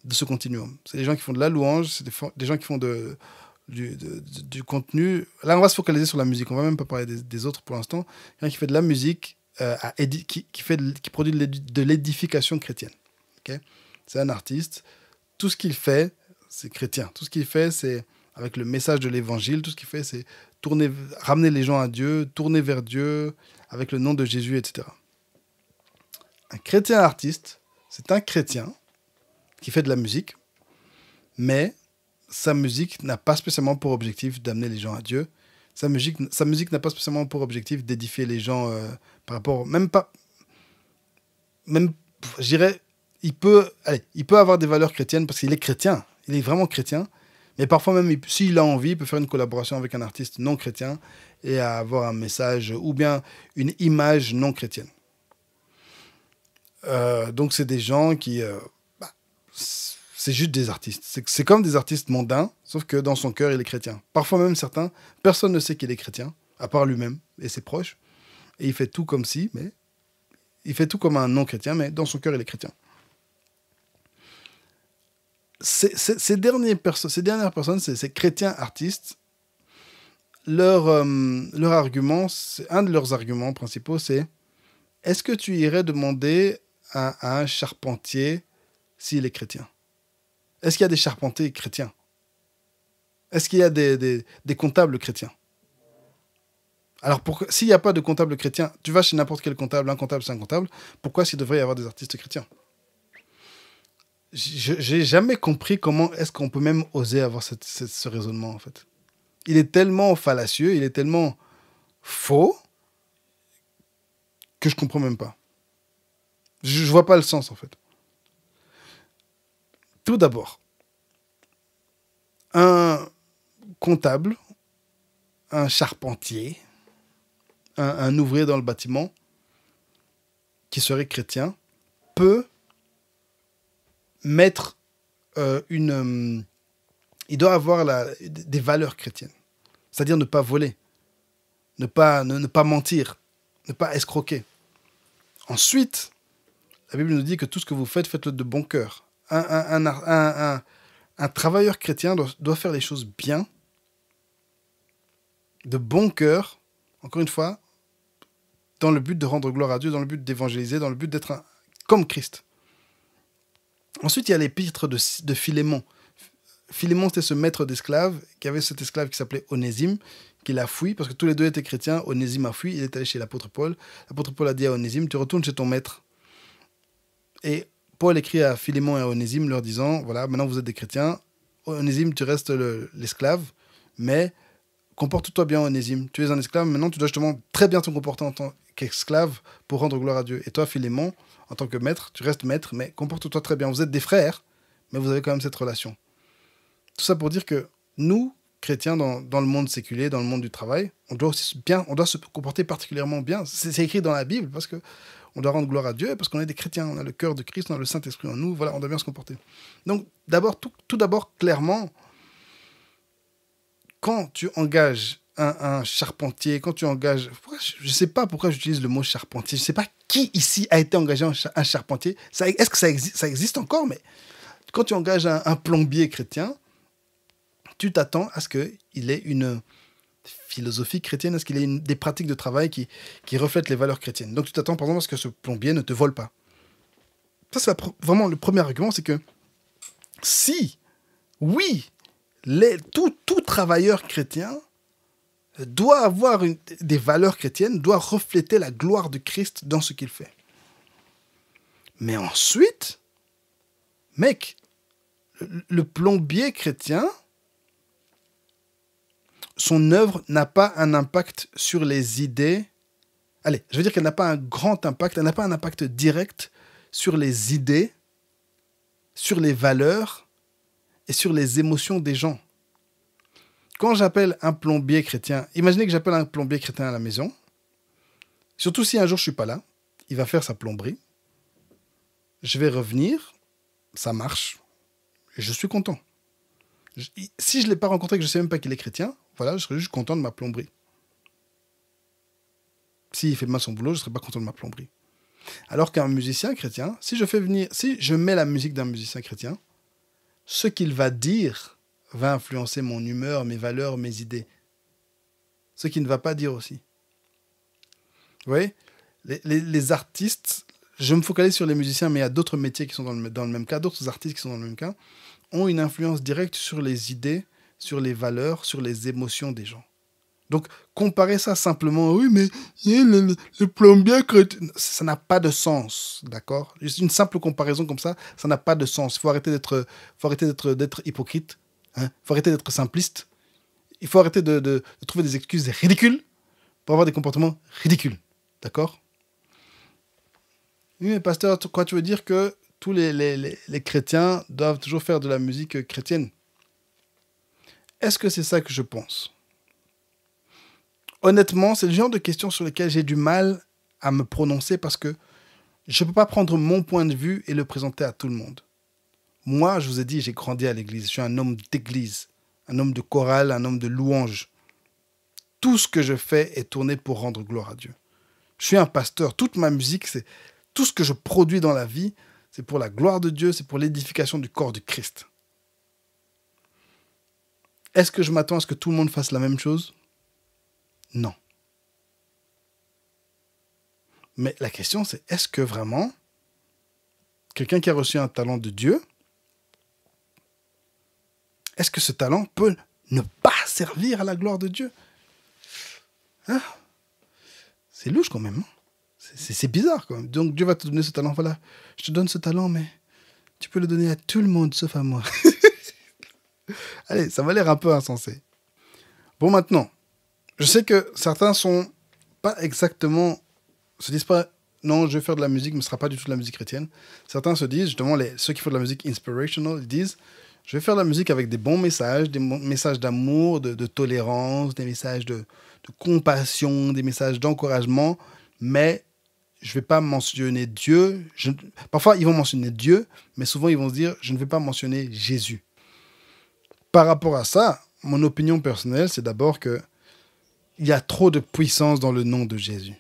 de ce continuum. C'est des gens qui font de la louange, c'est des gens qui font du contenu. Là, on va se focaliser sur la musique. On va même pas parler des autres pour l'instant. Quelqu'un qui fait de la musique, qui produit de l'édification chrétienne. Okay? C'est un artiste. Tout ce qu'il fait, c'est chrétien. Tout ce qu'il fait, c'est avec le message de l'évangile. Tout ce qu'il fait, c'est ramener les gens à Dieu, tourner vers Dieu avec le nom de Jésus, etc. Un chrétien artiste, c'est un chrétien qui fait de la musique, mais sa musique n'a pas spécialement pour objectif d'amener les gens à Dieu. Sa musique n'a pas spécialement pour objectif d'édifier les gens par rapport... je dirais, il peut avoir des valeurs chrétiennes parce qu'il est chrétien. Il est vraiment chrétien. Mais parfois même, s'il a envie, il peut faire une collaboration avec un artiste non chrétien et avoir un message ou bien une image non chrétienne. Donc, c'est des gens qui... c'est juste des artistes. C'est comme des artistes mondains, sauf que dans son cœur, il est chrétien. Parfois même certains, personne ne sait qu'il est chrétien, à part lui-même et ses proches. Et il fait tout comme il fait tout comme un non-chrétien, mais dans son cœur, il est chrétien. Ces dernières personnes, ces chrétiens artistes, leur argument, un de leurs arguments principaux, c'est: est-ce que tu irais demander à un charpentier s'il est chrétien? Est-ce qu'il y a des charpentiers chrétiens Est-ce qu'il y a des comptables chrétiens? Alors, s'il n'y a pas de comptable chrétien, tu vas chez n'importe quel comptable, un comptable, c'est un comptable, pourquoi s'il devrait y avoir des artistes chrétiens? J'ai jamais compris comment est-ce qu'on peut même oser avoir ce raisonnement, en fait. Il est tellement fallacieux, il est tellement faux que je comprends même pas. Je vois pas le sens, en fait. Tout d'abord, un comptable, un charpentier, un ouvrier dans le bâtiment qui serait chrétien peut mettre il doit avoir des valeurs chrétiennes. C'est-à-dire ne pas voler, ne pas mentir, ne pas escroquer. Ensuite, la Bible nous dit que tout ce que vous faites, faites-le de bon cœur. Un travailleur chrétien doit faire les choses bien, de bon cœur, encore une fois, dans le but de rendre gloire à Dieu, dans le but d'évangéliser, dans le but d'être comme Christ. Ensuite, il y a l'épître de Philémon. Philémon, c'était ce maître d'esclaves, qui avait cet esclave qui s'appelait Onésime, qu'il a fui, parce que tous les deux étaient chrétiens. Onésime a fui, il est allé chez l'apôtre Paul. L'apôtre Paul a dit à Onésime, tu retournes chez ton maître. Et Paul écrit à Philémon et à Onésime, leur disant, voilà, maintenant vous êtes des chrétiens. Onésime, tu restes l'esclave, mais comporte-toi bien, Onésime. Tu es un esclave, maintenant tu dois justement très bien te comporter en tant qu'esclave pour rendre gloire à Dieu. Et toi, Philémon, en tant que maître, tu restes maître, mais comporte-toi très bien. Vous êtes des frères, mais vous avez quand même cette relation. Tout ça pour dire que nous, chrétiens, dans le monde séculier, dans le monde du travail, on doit se comporter particulièrement bien. C'est écrit dans la Bible, parce que on doit rendre gloire à Dieu, parce qu'on est des chrétiens, on a le cœur de Christ, on a le Saint-Esprit en nous, voilà, on doit bien se comporter. Donc, tout d'abord, clairement, quand tu engages un charpentier, quand tu engages... Je ne sais pas pourquoi j'utilise le mot charpentier. Je ne sais pas qui ici a été engagé un charpentier. Est-ce que ça existe encore? Mais quand tu engages un plombier chrétien, tu t'attends à ce qu'il ait une philosophie chrétienne, à ce qu'il ait des pratiques de travail qui reflètent les valeurs chrétiennes. Donc tu t'attends par exemple à ce que ce plombier ne te vole pas. Ça, c'est vraiment le premier argument, c'est que oui, tout travailleur chrétien doit avoir des valeurs chrétiennes, doit refléter la gloire de Christ dans ce qu'il fait. Mais ensuite, mec, le plombier chrétien, son œuvre n'a pas un impact sur les idées. Allez, je veux dire qu'elle n'a pas un grand impact, elle n'a pas un impact direct sur les idées, sur les valeurs et sur les émotions des gens. Quand j'appelle un plombier chrétien, imaginez que j'appelle un plombier chrétien à la maison, surtout si un jour je ne suis pas là, il va faire sa plomberie, je vais revenir, ça marche, et je suis content. Si je ne l'ai pas rencontré, que je ne sais même pas qu'il est chrétien, voilà, je serais juste content de ma plomberie. S'il fait mal son boulot, je ne serais pas content de ma plomberie. Alors qu'un musicien chrétien, si je mets la musique d'un musicien chrétien, ce qu'il va dire va influencer mon humeur, mes valeurs, mes idées. Ce qu'il ne va pas dire aussi. Vous voyez, les artistes, je me focalise sur les musiciens, mais il y a d'autres métiers qui sont dans le même cas, d'autres artistes qui sont dans le même cas, ont une influence directe sur les idées, sur les valeurs, sur les émotions des gens. Donc, comparer ça simplement, oui, mais le plombier chrétien, ça n'a pas de sens, d'accord? Juste une simple comparaison comme ça n'a pas de sens. Il faut arrêter d'être hypocrite, hein? Il faut arrêter d'être simpliste. Il faut arrêter de trouver des excuses ridicules pour avoir des comportements ridicules, d'accord? Oui, mais pasteur, quoi, tu veux dire que tous les chrétiens doivent toujours faire de la musique chrétienne? Est-ce que c'est ça que je pense? Honnêtement, c'est le genre de questions sur lesquelles j'ai du mal à me prononcer parce que je ne peux pas prendre mon point de vue et le présenter à tout le monde. Moi, je vous ai dit, j'ai grandi à l'église. Je suis un homme d'église, un homme de chorale, un homme de louange. Tout ce que je fais est tourné pour rendre gloire à Dieu. Je suis un pasteur. Toute ma musique, tout ce que je produis dans la vie, c'est pour la gloire de Dieu, c'est pour l'édification du corps du Christ. Est-ce que je m'attends à ce que tout le monde fasse la même chose? Non. Mais la question, c'est est-ce que vraiment quelqu'un qui a reçu un talent de Dieu, est-ce que ce talent peut ne pas servir à la gloire de Dieu. Hein? C'est louche quand même. Hein? C'est bizarre quand même. Donc Dieu va te donner ce talent. Voilà, je te donne ce talent, mais tu peux le donner à tout le monde sauf à moi. Allez, ça m'a l'air un peu insensé. Bon, maintenant, je sais que certains sont pas exactement... se disent pas, non, je vais faire de la musique, mais ce ne sera pas du tout de la musique chrétienne. Certains se disent, justement, ceux qui font de la musique inspirational, ils disent, je vais faire de la musique avec des bons messages, des messages d'amour, de tolérance, des messages de compassion, des messages d'encouragement, mais je ne vais pas mentionner Dieu. Parfois, ils vont mentionner Dieu, mais souvent, ils vont se dire, je ne vais pas mentionner Jésus. Par rapport à ça, mon opinion personnelle, c'est d'abord qu'il y a trop de puissance dans le nom de Jésus.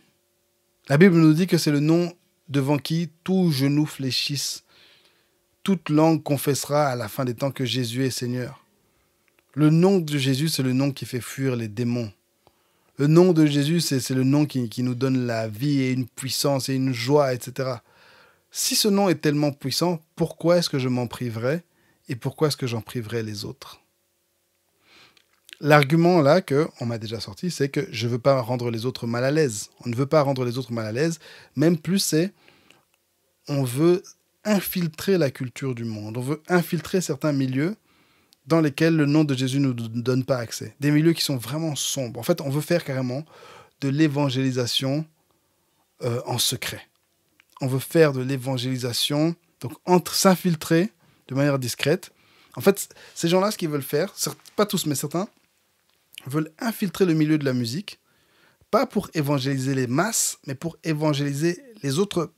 La Bible nous dit que c'est le nom devant qui tout genou fléchisse, toute langue confessera à la fin des temps que Jésus est Seigneur. Le nom de Jésus, c'est le nom qui fait fuir les démons. Le nom de Jésus, c'est le nom qui nous donne la vie et une puissance et une joie, etc. Si ce nom est tellement puissant, pourquoi est-ce que je m'en priverais et pourquoi est-ce que j'en priverais les autres? L'argument là qu'on m'a déjà sorti, c'est que je ne veux pas rendre les autres mal à l'aise. On ne veut pas rendre les autres mal à l'aise. Même plus, c'est on veut infiltrer la culture du monde. On veut infiltrer certains milieux dans lesquels le nom de Jésus ne nous donne pas accès. Des milieux qui sont vraiment sombres. En fait, on veut faire carrément de l'évangélisation en secret. On veut faire de l'évangélisation, donc s'infiltrer de manière discrète. En fait, ces gens-là, ce qu'ils veulent faire, pas tous, mais certains, veulent infiltrer le milieu de la musique, pas pour évangéliser les masses, mais pour évangéliser les autres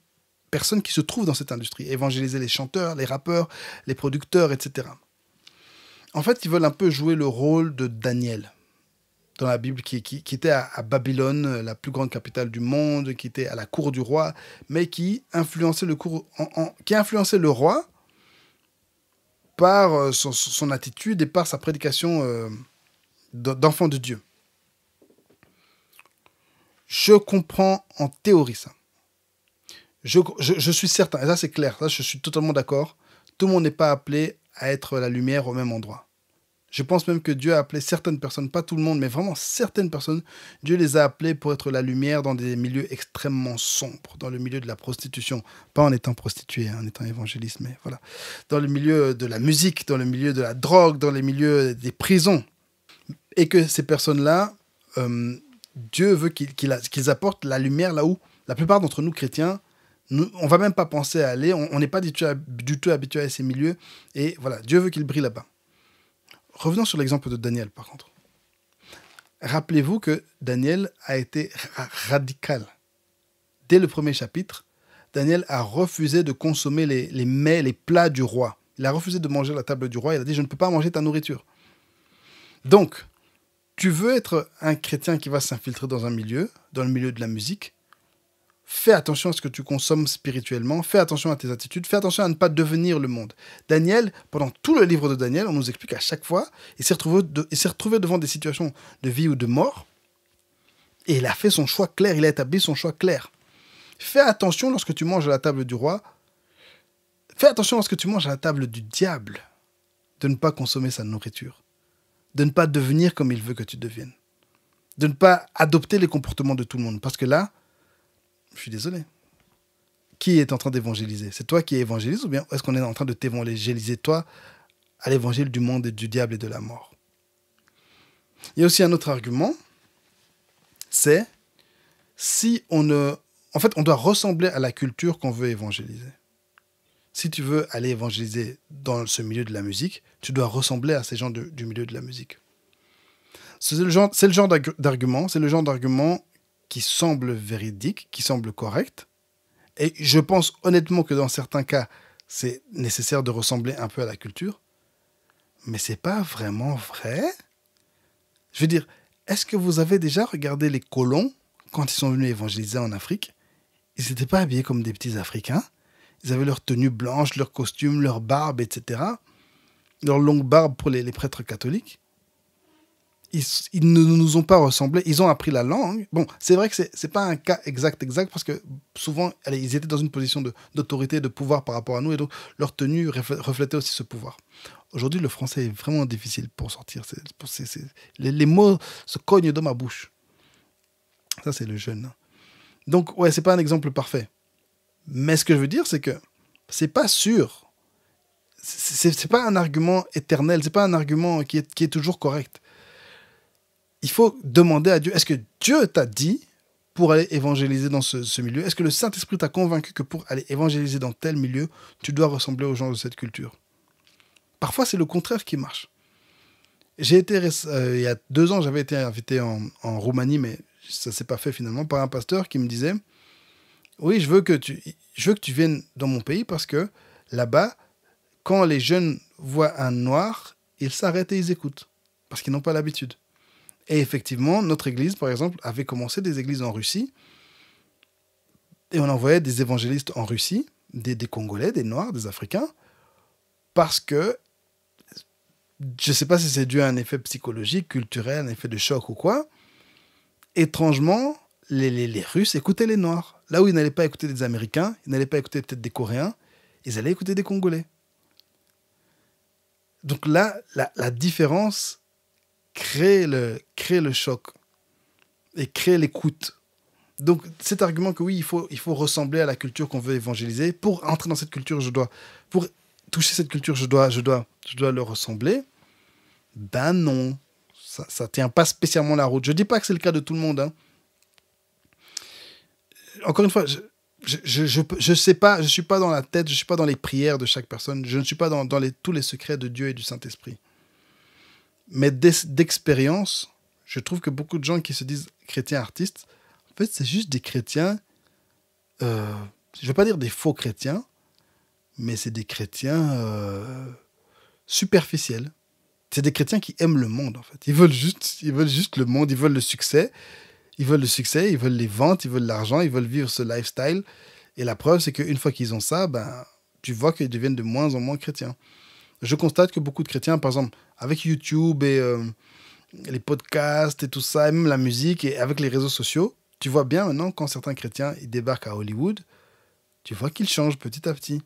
personnes qui se trouvent dans cette industrie, évangéliser les chanteurs, les rappeurs, les producteurs, etc. En fait, ils veulent un peu jouer le rôle de Daniel dans la Bible, qui était à Babylone, la plus grande capitale du monde, qui était à la cour du roi, mais qui influençait le roi par son attitude et par sa prédication d'enfant de Dieu. Je comprends en théorie ça. Je suis certain, et ça c'est clair, ça je suis totalement d'accord, tout le monde n'est pas appelé à être la lumière au même endroit. Je pense même que Dieu a appelé certaines personnes, pas tout le monde, mais vraiment certaines personnes, Dieu les a appelées pour être la lumière dans des milieux extrêmement sombres, dans le milieu de la prostitution, pas en étant prostituée, en étant évangéliste, mais voilà, dans le milieu de la musique, dans le milieu de la drogue, dans les milieux des prisons. Et que ces personnes-là, Dieu veut qu'ils apportent la lumière là où la plupart d'entre nous chrétiens, on ne va même pas penser à aller, on n'est pas du tout habitué à ces milieux, et voilà, Dieu veut qu'ils brillent là-bas. Revenons sur l'exemple de Daniel, par contre. Rappelez-vous que Daniel a été radical. Dès le premier chapitre, Daniel a refusé de consommer les mets, les plats du roi. Il a refusé de manger à la table du roi. Il a dit, je ne peux pas manger ta nourriture. Donc, tu veux être un chrétien qui va s'infiltrer dans un milieu, dans le milieu de la musique, fais attention à ce que tu consommes spirituellement, fais attention à tes attitudes, fais attention à ne pas devenir le monde. Daniel, pendant tout le livre de Daniel, on nous explique qu'à chaque fois, il s'est retrouvé devant des situations de vie ou de mort, et il a fait son choix clair, il a établi son choix clair. Fais attention lorsque tu manges à la table du roi, fais attention lorsque tu manges à la table du diable, de ne pas consommer sa nourriture, de ne pas devenir comme il veut que tu deviennes, de ne pas adopter les comportements de tout le monde, parce que là, je suis désolé. Qui est en train d'évangéliser? C'est toi qui évangélises ou bien est-ce qu'on est en train de t'évangéliser toi à l'évangile du monde et du diable et de la mort? Il y a aussi un autre argument, c'est si on ne... En fait, on doit ressembler à la culture qu'on veut évangéliser. Si tu veux aller évangéliser dans ce milieu de la musique, tu dois ressembler à ces gens du milieu de la musique. C'est le genre d'argument qui semble véridique, qui semble correct. Et je pense honnêtement que dans certains cas, c'est nécessaire de ressembler un peu à la culture. Mais c'est pas vraiment vrai. Je veux dire, est-ce que vous avez déjà regardé les colons quand ils sont venus évangéliser en Afrique? Ils n'étaient pas habillés comme des petits Africains. Ils avaient leur tenue blanche, leur costume, leur barbe, etc. Leur longue barbe pour les prêtres catholiques. ils ne nous ont pas ressemblé, ils ont appris la langue. Bon, c'est vrai que c'est pas un cas exact, parce que souvent, allez, ils étaient dans une position d'autorité, de pouvoir par rapport à nous, et donc leur tenue reflétait aussi ce pouvoir. Aujourd'hui, le français est vraiment difficile pour sortir. Les mots se cognent dans ma bouche. Ça, c'est le jeune. Donc, ouais, c'est pas un exemple parfait. Mais ce que je veux dire, c'est que c'est pas sûr. C'est pas un argument éternel, c'est pas un argument qui est toujours correct. Il faut demander à Dieu, est-ce que Dieu t'a dit pour aller évangéliser dans ce milieu? Est-ce que le Saint-Esprit t'a convaincu que pour aller évangéliser dans tel milieu, tu dois ressembler aux gens de cette culture? Parfois, c'est le contraire qui marche. J'ai été, il y a 2 ans, j'avais été invité en Roumanie, mais ça ne s'est pas fait finalement, par un pasteur qui me disait, oui, je veux que tu viennes dans mon pays parce que là-bas, quand les jeunes voient un noir, ils s'arrêtent et ils écoutent, parce qu'ils n'ont pas l'habitude. Et effectivement, notre église, par exemple, avait commencé des églises en Russie, et on envoyait des évangélistes en Russie, des Congolais, des Noirs, des Africains, parce que, je ne sais pas si c'est dû à un effet psychologique, culturel, un effet de choc ou quoi, étrangement, les Russes écoutaient les Noirs. Là où ils n'allaient pas écouter des Américains, ils n'allaient pas écouter peut-être des Coréens, ils allaient écouter des Congolais. Donc là, la différence crée le choc et crée l'écoute. Donc cet argument que oui, il faut ressembler à la culture qu'on veut évangéliser. Pour entrer dans cette culture, pour toucher cette culture, je dois leur ressembler. Ben non, ça tient pas spécialement la route. Je dis pas que c'est le cas de tout le monde. Hein. Encore une fois, je sais pas, je suis pas dans la tête, je suis pas dans les prières de chaque personne, je ne suis pas dans tous les secrets de Dieu et du Saint-Esprit. Mais d'expérience, je trouve que beaucoup de gens qui se disent chrétiens artistes, en fait, c'est juste des chrétiens, je ne vais pas dire des faux chrétiens, mais c'est des chrétiens superficiels. C'est des chrétiens qui aiment le monde, en fait. Ils veulent juste le monde, ils veulent le succès. Ils veulent le succès, ils veulent les ventes, ils veulent l'argent, ils veulent vivre ce lifestyle. Et la preuve, c'est qu'une fois qu'ils ont ça, ben, tu vois qu'ils deviennent de moins en moins chrétiens. Je constate que beaucoup de chrétiens, par exemple, avec YouTube et les podcasts et tout ça, et même la musique, et avec les réseaux sociaux, tu vois bien maintenant, quand certains chrétiens ils débarquent à Hollywood, tu vois qu'ils changent petit à petit.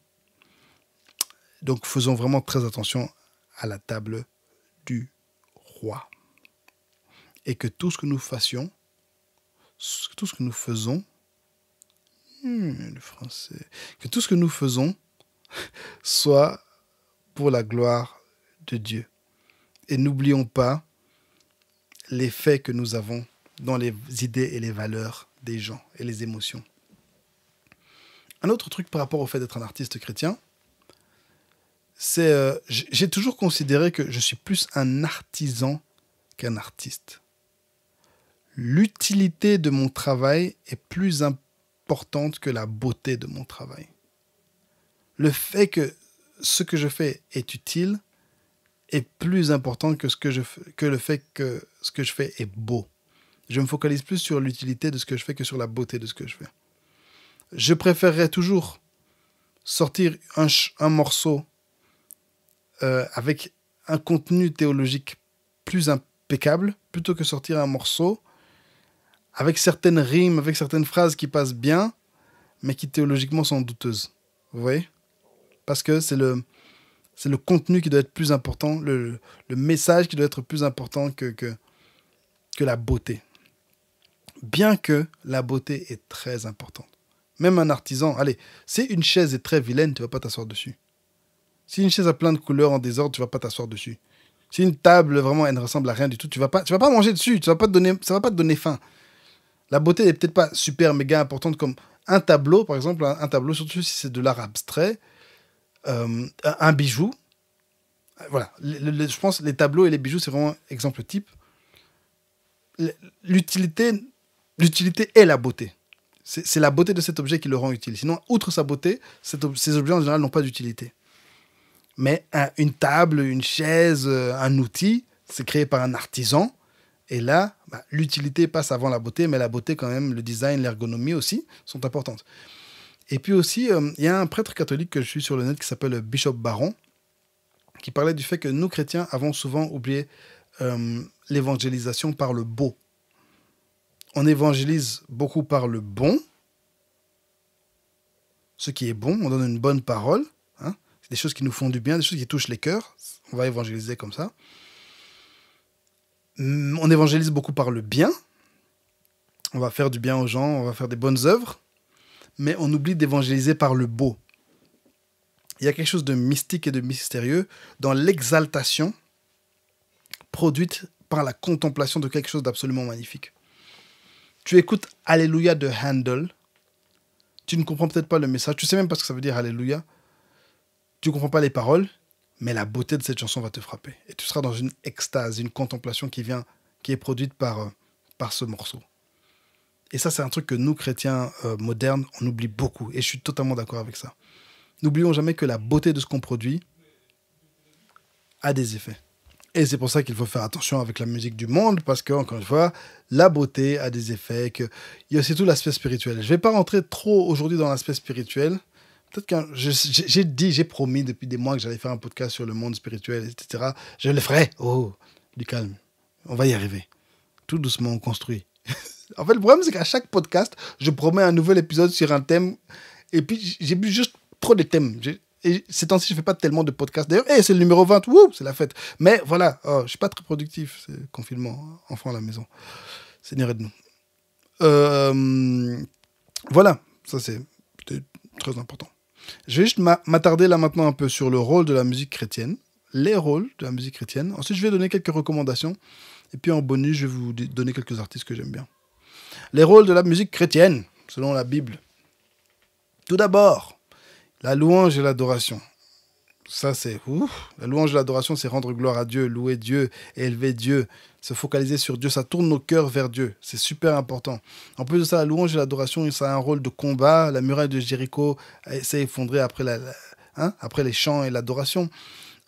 Donc faisons vraiment très attention à la table du roi. Et que tout ce que nous fassions, tout ce que nous faisons, le français, que tout ce que nous faisons soit pour la gloire de Dieu. Et n'oublions pas l'effet que nous avons dans les idées et les valeurs des gens et les émotions. Un autre truc par rapport au fait d'être un artiste chrétien, c'est j'ai toujours considéré que je suis plus un artisan qu'un artiste. L'utilité de mon travail est plus importante que la beauté de mon travail. Le fait que ce que je fais est utile est plus important que le fait que ce que je fais est beau. Je me focalise plus sur l'utilité de ce que je fais que sur la beauté de ce que je fais. Je préférerais toujours sortir un morceau avec un contenu théologique plus impeccable plutôt que sortir un morceau avec certaines rimes, avec certaines phrases qui passent bien, mais qui théologiquement sont douteuses. Vous voyez ? Parce que c'est le contenu qui doit être plus important, le message qui doit être plus important que la beauté. Bien que la beauté est très importante. Même un artisan, allez, si une chaise est très vilaine, tu ne vas pas t'asseoir dessus. Si une chaise a plein de couleurs en désordre, tu ne vas pas t'asseoir dessus. Si une table, vraiment, elle ne ressemble à rien du tout, tu vas pas manger dessus, ça ne va pas te donner faim. La beauté n'est peut-être pas super méga importante comme un tableau, par exemple, un tableau, surtout si c'est de l'art abstrait, un bijou. Voilà, je pense que les tableaux et les bijoux, c'est vraiment exemple type. L'utilité est la beauté. C'est la beauté de cet objet qui le rend utile. Sinon, outre sa beauté, ces objets en général n'ont pas d'utilité. Mais une table, une chaise, un outil, c'est créé par un artisan. Et là, l'utilité passe avant la beauté, mais la beauté quand même, le design, l'ergonomie aussi, sont importantes. Et puis aussi, il y a un prêtre catholique que je suis sur le net qui s'appelle Bishop Barron, qui parlait du fait que nous, chrétiens, avons souvent oublié l'évangélisation par le beau. On évangélise beaucoup par le bon, ce qui est bon, on donne une bonne parole, hein. C'est des choses qui nous font du bien, des choses qui touchent les cœurs, on va évangéliser comme ça. On évangélise beaucoup par le bien, on va faire du bien aux gens, on va faire des bonnes œuvres, mais on oublie d'évangéliser par le beau. Il y a quelque chose de mystique et de mystérieux dans l'exaltation produite par la contemplation de quelque chose d'absolument magnifique. Tu écoutes Alléluia de Handel, tu ne comprends peut-être pas le message, tu sais même pas ce que ça veut dire Alléluia, tu ne comprends pas les paroles, mais la beauté de cette chanson va te frapper. Et tu seras dans une extase, une contemplation qui est produite par ce morceau. Et ça, c'est un truc que nous, chrétiens modernes, on oublie beaucoup. Et je suis totalement d'accord avec ça. N'oublions jamais que la beauté de ce qu'on produit a des effets. Et c'est pour ça qu'il faut faire attention avec la musique du monde, parce que, encore une fois, la beauté a des effets. Il y a aussi tout l'aspect spirituel. Je ne vais pas rentrer trop aujourd'hui dans l'aspect spirituel. Peut-être que j'ai promis depuis des mois que j'allais faire un podcast sur le monde spirituel, etc. Je le ferai. Oh, du calme. On va y arriver. Tout doucement, on construit. En fait, le problème, c'est qu'à chaque podcast, je promets un nouvel épisode sur un thème. Et puis, j'ai juste trop de thèmes. Et ces temps-ci, je ne fais pas tellement de podcasts. D'ailleurs, c'est le numéro 20. Wouh, c'est la fête. Mais voilà, je ne suis pas très productif. C'est le confinement. Enfant à la maison. Seigneur aide-nous. Voilà, ça, c'est très important. Je vais juste m'attarder là maintenant un peu sur le rôle de la musique chrétienne. Les rôles de la musique chrétienne. Ensuite, je vais donner quelques recommandations. Et puis en bonus, je vais vous donner quelques artistes que j'aime bien. Les rôles de la musique chrétienne, selon la Bible. Tout d'abord, la louange et l'adoration. Ça, c'est la louange et l'adoration, c'est rendre gloire à Dieu, louer Dieu, élever Dieu, se focaliser sur Dieu. Ça tourne nos cœurs vers Dieu. C'est super important. En plus de ça, la louange et l'adoration, ça a un rôle de combat. La muraille de Jéricho s'est effondrée après, après les chants et l'adoration.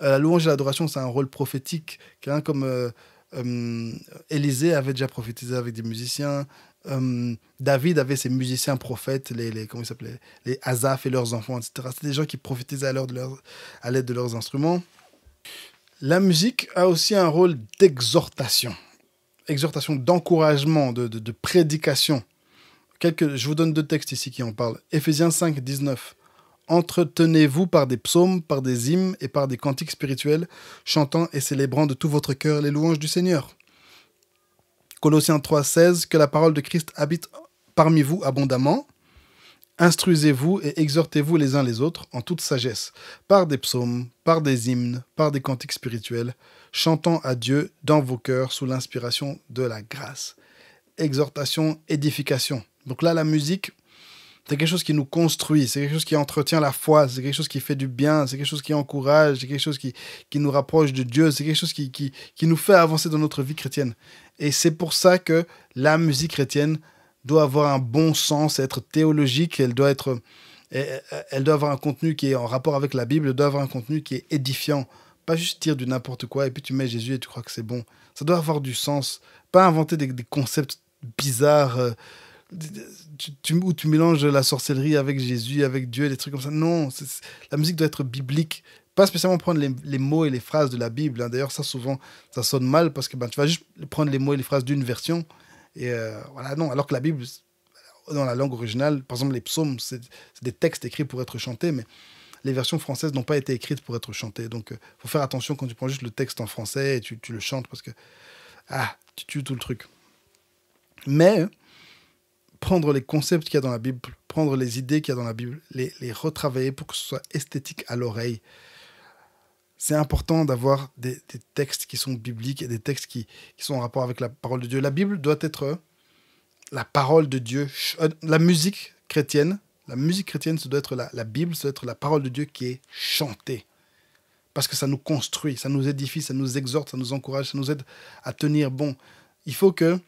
La louange et l'adoration, c'est un rôle prophétique. Quelqu'un comme Élisée avait déjà prophétisé avec des musiciens. David avait ses musiciens prophètes, comment ils s'appelaient, les Asaph et leurs enfants, etc. C'était des gens qui prophétisaient à l'aide de leurs instruments. La musique a aussi un rôle d'exhortation, d'encouragement, de prédication. Je vous donne 2 textes ici qui en parlent. Éphésiens 5, 19. Entretenez-vous par des psaumes, par des hymnes et par des cantiques spirituels, chantant et célébrant de tout votre cœur les louanges du Seigneur. Colossiens 3, 16, que la parole de Christ habite parmi vous abondamment. Instruisez-vous et exhortez-vous les uns les autres en toute sagesse, par des psaumes, par des hymnes, par des cantiques spirituels, chantant à Dieu dans vos cœurs sous l'inspiration de la grâce. Exhortation, édification. Donc là, la musique, c'est quelque chose qui nous construit, c'est quelque chose qui entretient la foi, c'est quelque chose qui fait du bien, c'est quelque chose qui encourage, c'est quelque chose qui nous rapproche de Dieu, c'est quelque chose qui nous fait avancer dans notre vie chrétienne. Et c'est pour ça que la musique chrétienne doit avoir un bon sens, être théologique, elle doit avoir un contenu qui est en rapport avec la Bible, elle doit avoir un contenu qui est édifiant, pas juste dire du n'importe quoi et puis tu mets Jésus et tu crois que c'est bon. Ça doit avoir du sens, pas inventer des concepts bizarres où tu mélanges la sorcellerie avec Jésus, avec Dieu, des trucs comme ça. Non, la musique doit être biblique. Pas spécialement prendre les mots et les phrases de la Bible. Hein. D'ailleurs, ça, souvent, ça sonne mal parce que tu vas juste prendre les mots et les phrases d'une version. Et voilà, non. Alors que la Bible, dans la langue originale, par exemple, les psaumes, c'est des textes écrits pour être chantés, mais les versions françaises n'ont pas été écrites pour être chantées. Donc, il faut faire attention quand tu prends juste le texte en français et tu le chantes parce que tu tues tout le truc. Mais prendre les concepts qu'il y a dans la Bible, prendre les idées qu'il y a dans la Bible, les retravailler pour que ce soit esthétique à l'oreille. C'est important d'avoir des textes qui sont bibliques et des textes qui sont en rapport avec la parole de Dieu. La Bible doit être la parole de Dieu. La musique chrétienne, ça doit être la Bible, ça doit être la parole de Dieu qui est chantée. Parce que ça nous construit, ça nous édifie, ça nous exhorte, ça nous encourage, ça nous aide à tenir bon. Il faut que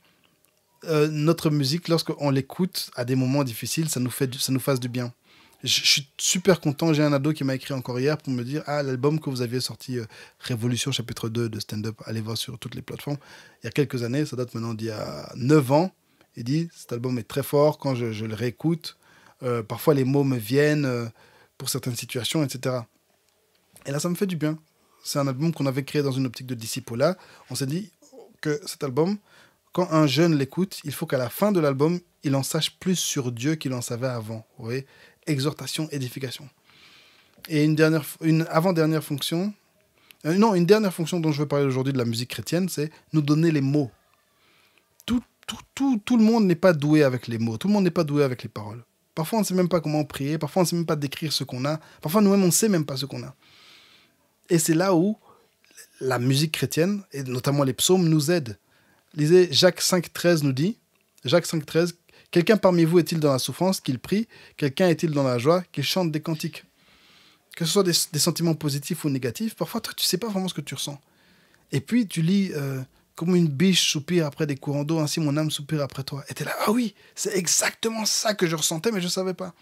notre musique, lorsqu'on l'écoute à des moments difficiles, ça nous fasse du bien. Je suis super content, j'ai un ado qui m'a écrit encore hier pour me dire l'album que vous aviez sorti, Révolution chapitre 2 de stand-up, allez voir sur toutes les plateformes, il y a quelques années, ça date maintenant d'il y a 9 ans, il dit cet album est très fort, quand je le réécoute, parfois les mots me viennent pour certaines situations, etc. Et là ça me fait du bien. c'est un album qu'on avait créé dans une optique de disciple-là. On s'est dit que cet album, quand un jeune l'écoute, il faut qu'à la fin de l'album, il en sache plus sur Dieu qu'il en savait avant. Vous voyez, exhortation, édification. Et une avant-dernière fonction, une dernière fonction dont je veux parler aujourd'hui de la musique chrétienne, c'est nous donner les mots. Tout le monde n'est pas doué avec les mots, tout le monde n'est pas doué avec les paroles. Parfois, on ne sait même pas comment prier, parfois, on ne sait même pas décrire ce qu'on a, parfois, nous-mêmes, on ne sait même pas ce qu'on a. Et c'est là où la musique chrétienne, et notamment les psaumes, nous aident. Lisez, Jacques 5,13 nous dit, Jacques 5,13, « Quelqu'un parmi vous est-il dans la souffrance, qu'il prie? Quelqu'un est-il dans la joie, qu'il chante des cantiques ?» Que ce soit des sentiments positifs ou négatifs, parfois, toi, tu ne sais pas vraiment ce que tu ressens. Et puis, tu lis « Comme une biche soupire après des courants d'eau, ainsi mon âme soupire après toi. » Et tu es là, « Ah oui, c'est exactement ça que je ressentais, mais je ne savais pas. »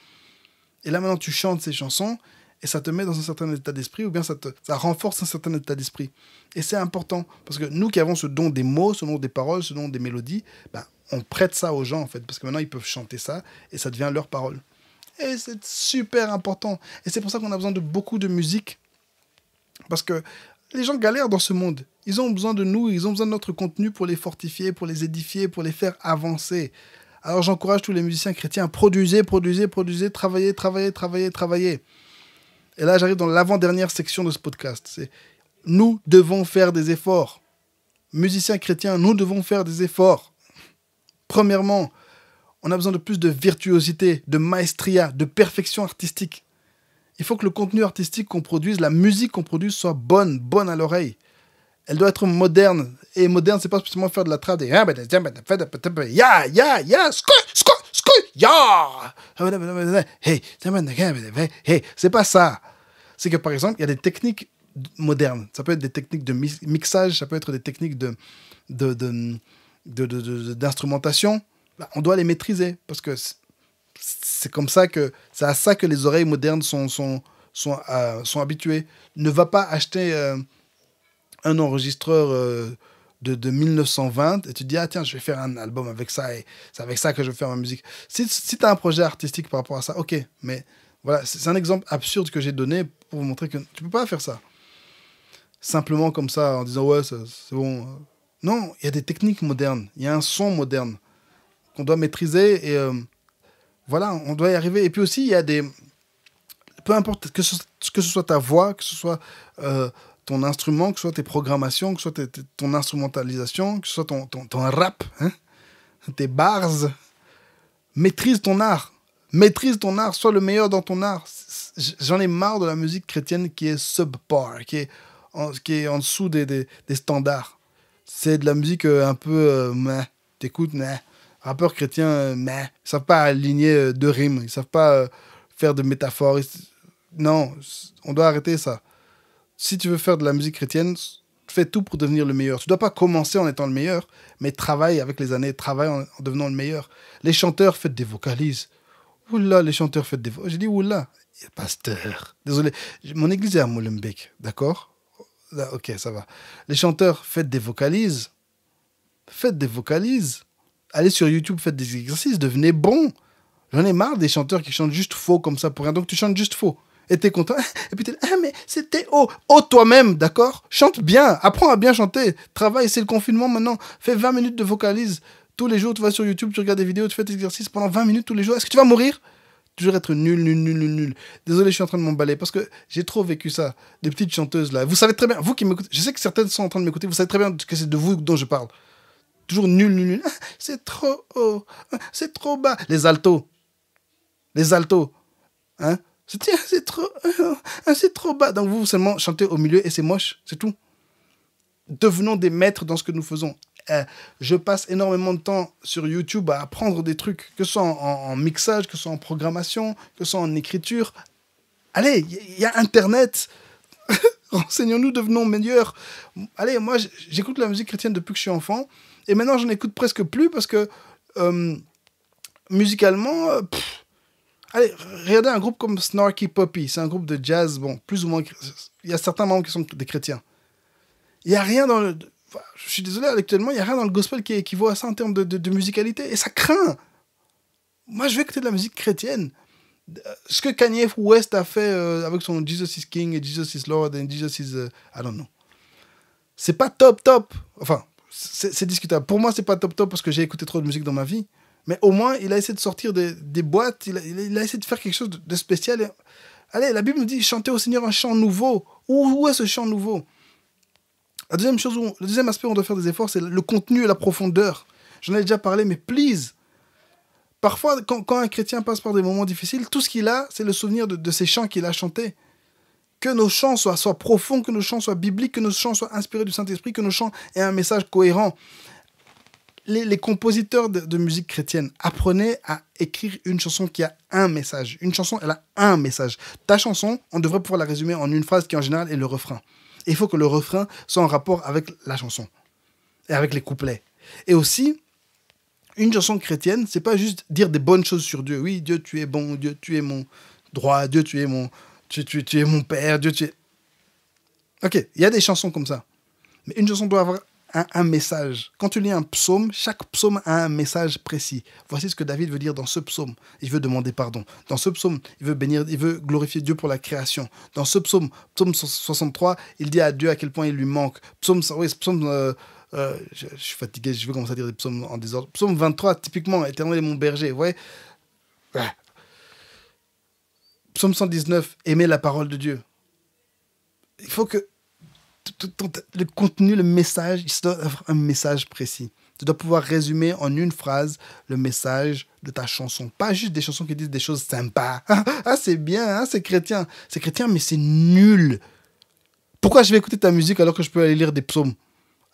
Et là, maintenant, tu chantes ces chansons, et ça te met dans un certain état d'esprit, ou bien ça renforce un certain état d'esprit. Et c'est important, parce que nous qui avons ce don des mots, ce don des paroles, ce don des mélodies, ben, on prête ça aux gens, en fait, parce que maintenant, ils peuvent chanter ça, et ça devient leur parole. Et c'est super important. Et c'est pour ça qu'on a besoin de beaucoup de musique, parce que les gens galèrent dans ce monde. Ils ont besoin de nous, ils ont besoin de notre contenu pour les fortifier, pour les édifier, pour les faire avancer. Alors j'encourage tous les musiciens chrétiens à produire, travailler. Et là, j'arrive dans l'avant-dernière section de ce podcast. C'est nous devons faire des efforts. Musiciens chrétiens, nous devons faire des efforts. Premièrement, on a besoin de plus de virtuosité, de maestria, de perfection artistique. Il faut que le contenu artistique qu'on produise, la musique qu'on produise soit bonne à l'oreille. Elle doit être moderne. Et moderne, c'est pas spécialement faire de la trad. Hey, c'est pas ça. C'est que par exemple, il y a des techniques modernes. Ça peut être des techniques de mixage, ça peut être des techniques d'instrumentation. On doit les maîtriser parce que c'est comme ça que c'est à ça que les oreilles modernes sont habituées. Ne va pas acheter un enregistreur de 1920 et tu te dis, ah tiens, je vais faire un album avec ça et c'est avec ça que je vais faire ma musique. Si tu as un projet artistique par rapport à ça, ok, mais voilà, c'est un exemple absurde que j'ai donné pour vous montrer que tu peux pas faire ça. Simplement comme ça, en disant, ouais, c'est bon. Non, il y a des techniques modernes, il y a un son moderne qu'on doit maîtriser et voilà, on doit y arriver. Et puis aussi, il y a des... Peu importe que ce soit ta voix, que ce soit ton instrument, que ce soit tes programmations, que ce soit ton instrumentalisation, que ce soit ton rap, hein, tes bars, maîtrise ton art. Maîtrise ton art, sois le meilleur dans ton art. J'en ai marre de la musique chrétienne qui est subpar, qui est en dessous des standards. C'est de la musique un peu... t'écoutes, rappeurs chrétiens, ils ne savent pas aligner deux rimes, ils ne savent pas faire de métaphores. Non, on doit arrêter ça. Si tu veux faire de la musique chrétienne, fais tout pour devenir le meilleur. Tu ne dois pas commencer en étant le meilleur, mais travaille avec les années, travaille en devenant le meilleur. Les chanteurs, faites des vocalises. Oula, les chanteurs, faites des vocalises. J'ai dit oula, pasteur. Désolé, mon église est à Molenbeek, d'accord? Là, ok, ça va. Les chanteurs, faites des vocalises. Faites des vocalises. Allez sur YouTube, faites des exercices, devenez bon. J'en ai marre des chanteurs qui chantent juste faux comme ça pour rien. Donc tu chantes juste faux. Et t'es content. Et puis t'es là, mais c'était haut. Oh, toi-même, d'accord? Chante bien. Apprends à bien chanter. Travaille, c'est le confinement maintenant. Fais 20 minutes de vocalise. Tous les jours, tu vas sur YouTube, tu regardes des vidéos, tu fais des exercices pendant 20 minutes tous les jours. Est-ce que tu vas mourir? Toujours être nul. Désolé, je suis en train de m'emballer parce que j'ai trop vécu ça. Des petites chanteuses là. Vous savez très bien, vous qui m'écoutez, je sais que certaines sont en train de m'écouter, vous savez très bien que c'est de vous dont je parle. Toujours nul. C'est trop haut. C'est trop bas. Les altos. Hein? C'est trop bas. Donc vous seulement chantez au milieu et c'est moche. C'est tout. Devenons des maîtres dans ce que nous faisons. Je passe énormément de temps sur YouTube à apprendre des trucs, que ce soit en mixage, que ce soit en programmation, que ce soit en écriture. Allez, il y a Internet. Renseignons-nous, devenons meilleurs. Allez, moi, j'écoute la musique chrétienne depuis que je suis enfant. Et maintenant, j'en écoute presque plus parce que musicalement... allez, regardez un groupe comme Snarky Puppy. C'est un groupe de jazz, bon, plus ou moins... Il y a certains membres qui sont des chrétiens. Il n'y a rien dans le... Je suis désolé, actuellement, il n'y a rien dans le gospel qui équivaut à ça en termes de musicalité. Et ça craint. Moi, je veux écouter de la musique chrétienne. Ce que Kanye West a fait avec son Jesus is King et Jesus is Lord et Jesus is... I don't know. C'est pas top. Enfin, c'est discutable. Pour moi, c'est pas top parce que j'ai écouté trop de musique dans ma vie. Mais au moins, il a essayé de sortir des boîtes. Il a essayé de faire quelque chose de spécial. Et... Allez, la Bible nous dit chanter au Seigneur un chant nouveau. Où est ce chant nouveau? Le deuxième aspect où on doit faire des efforts, c'est le contenu et la profondeur. J'en ai déjà parlé, mais please. Parfois, quand un chrétien passe par des moments difficiles, tout ce qu'il a, c'est le souvenir de ces chants qu'il a chantés. Que nos chants soient profonds, que nos chants soient bibliques, que nos chants soient inspirés du Saint-Esprit, que nos chants aient un message cohérent. Les compositeurs de musique chrétienne, apprenez à écrire une chanson qui a un message. Une chanson, elle a un message. Ta chanson, on devrait pouvoir la résumer en une phrase qui, en général, est le refrain. Et il faut que le refrain soit en rapport avec la chanson et avec les couplets. Et aussi, une chanson chrétienne, c'est pas juste dire des bonnes choses sur Dieu. Oui, Dieu, tu es bon. Dieu, tu es mon droit. Dieu, tu es mon père. Dieu, tu es... Ok, il y a des chansons comme ça. Mais une chanson doit avoir un message. Quand tu lis un psaume, chaque psaume a un message précis. Voici ce que David veut dire dans ce psaume. Il veut demander pardon. Dans ce psaume, il veut glorifier Dieu pour la création. Dans ce psaume 63, il dit à Dieu à quel point il lui manque. Je suis fatigué, je vais commencer à dire des psaumes en désordre. Psaume 23, typiquement, Éternel est mon berger. Ouais. Psaume 119, aimer la parole de Dieu. Il faut que le contenu, le message, il doit avoir un message précis. Tu dois pouvoir résumer en une phrase le message de ta chanson. Pas juste des chansons qui disent des choses sympas. Ah, c'est bien, c'est chrétien. C'est chrétien, mais c'est nul. Pourquoi je vais écouter ta musique alors que je peux aller lire des psaumes?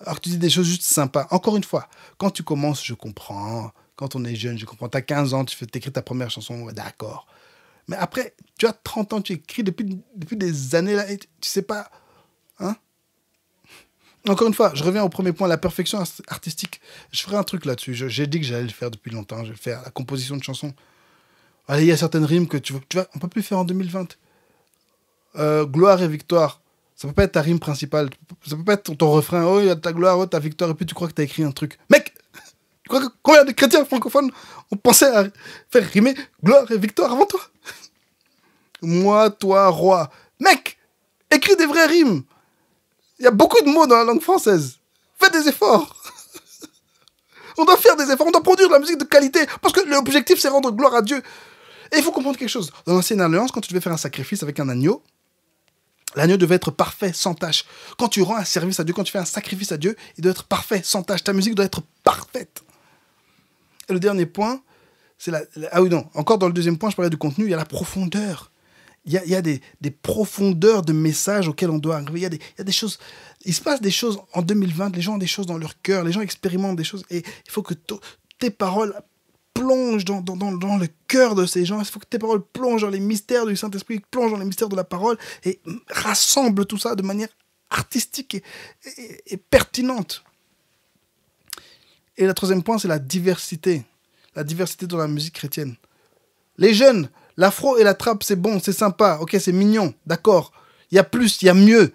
Alors que tu dis des choses juste sympas. Encore une fois, quand tu commences, je comprends. Quand on est jeune, je comprends. Tu as 15 ans, tu écris ta première chanson, ouais, d'accord. Mais après, tu as 30 ans, tu écris depuis des années, là, et tu sais pas... Hein? Encore une fois, je reviens au premier point, la perfection artistique. Je ferai un truc là-dessus. J'ai dit que j'allais le faire depuis longtemps. Je vais le faire, la composition de chansons. Allez, il y a certaines rimes que tu vois, on peut plus faire en 2020. Gloire et victoire. Ça peut pas être ta rime principale. Ça peut pas être ton refrain. Oh, il y a ta gloire, oh, ta victoire. Et puis tu crois que tu as écrit un truc. Mec, tu crois que combien de chrétiens francophones ont pensé à faire rimer gloire et victoire avant toi? Moi, toi, roi. Mec, écris des vraies rimes. Il y a beaucoup de mots dans la langue française. Faites des efforts. On doit faire des efforts. On doit produire de la musique de qualité. Parce que l'objectif, c'est rendre gloire à Dieu. Et il faut comprendre quelque chose. Dans l'Ancienne Alliance, quand tu devais faire un sacrifice avec un agneau, l'agneau devait être parfait, sans tache. Quand tu rends un service à Dieu, quand tu fais un sacrifice à Dieu, il doit être parfait, sans tache. Ta musique doit être parfaite. Et le dernier point, c'est ah oui, non. Encore dans le deuxième point, je parlais du contenu, il y a la profondeur. Il y a des profondeurs de messages auxquels on doit arriver. Il y a des choses... Il se passe des choses en 2020. Les gens ont des choses dans leur cœur. Les gens expérimentent des choses. Et il faut que tes paroles plongent dans le cœur de ces gens. Il faut que tes paroles plongent dans les mystères du Saint-Esprit, plongent dans les mystères de la parole et rassemblent tout ça de manière artistique et pertinente. Et le troisième point, c'est la diversité. La diversité dans la musique chrétienne. Les jeunes... L'afro et la trappe, c'est bon, c'est sympa, ok, c'est mignon, d'accord. Il y a plus, il y a mieux.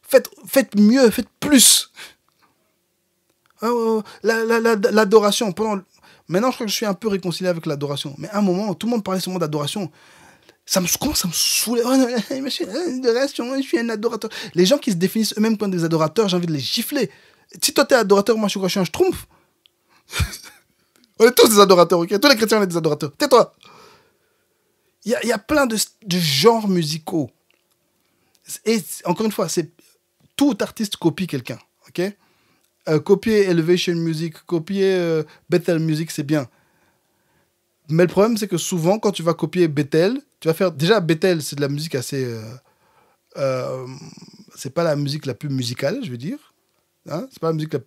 Faites mieux, faites plus. L'adoration. Maintenant, je crois que je suis un peu réconcilié avec l'adoration. Mais à un moment, tout le monde parlait seulement d'adoration. Ça me saoulait. Oh, je suis adoration, je suis un adorateur. Les gens qui se définissent eux-mêmes comme des adorateurs, j'ai envie de les gifler. Si toi, t'es adorateur, moi, je suis un schtroumpf. On est tous des adorateurs, ok. Tous les chrétiens, on est des adorateurs. Tais-toi. Il y a plein de genres musicaux. Et encore une fois, tout artiste copie quelqu'un. Okay? Copier Elevation Music, copier Bethel Music, c'est bien. Mais le problème, c'est que souvent, quand tu vas copier Bethel, tu vas faire... Déjà, Bethel, c'est de la musique assez... c'est pas la musique la plus musicale, je veux dire. Hein? C'est pas la musique la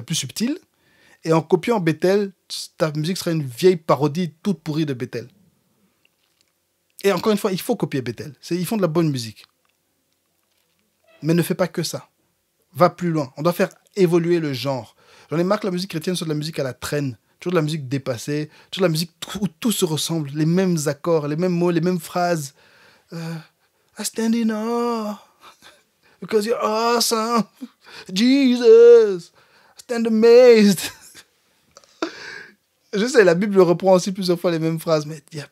plus subtile. Et en copiant Bethel, ta musique sera une vieille parodie toute pourrie de Bethel. Et encore une fois, il faut copier Bethel. Ils font de la bonne musique. Mais ne fais pas que ça. Va plus loin. On doit faire évoluer le genre. J'en ai marre que la musique chrétienne soit de la musique à la traîne. Toujours de la musique dépassée. Toujours de la musique où tout se ressemble. Les mêmes accords, les mêmes mots, les mêmes phrases. I stand in awe. Because you're awesome. Jesus. I stand amazed. Je sais, la Bible reprend aussi plusieurs fois les mêmes phrases. Mais il y a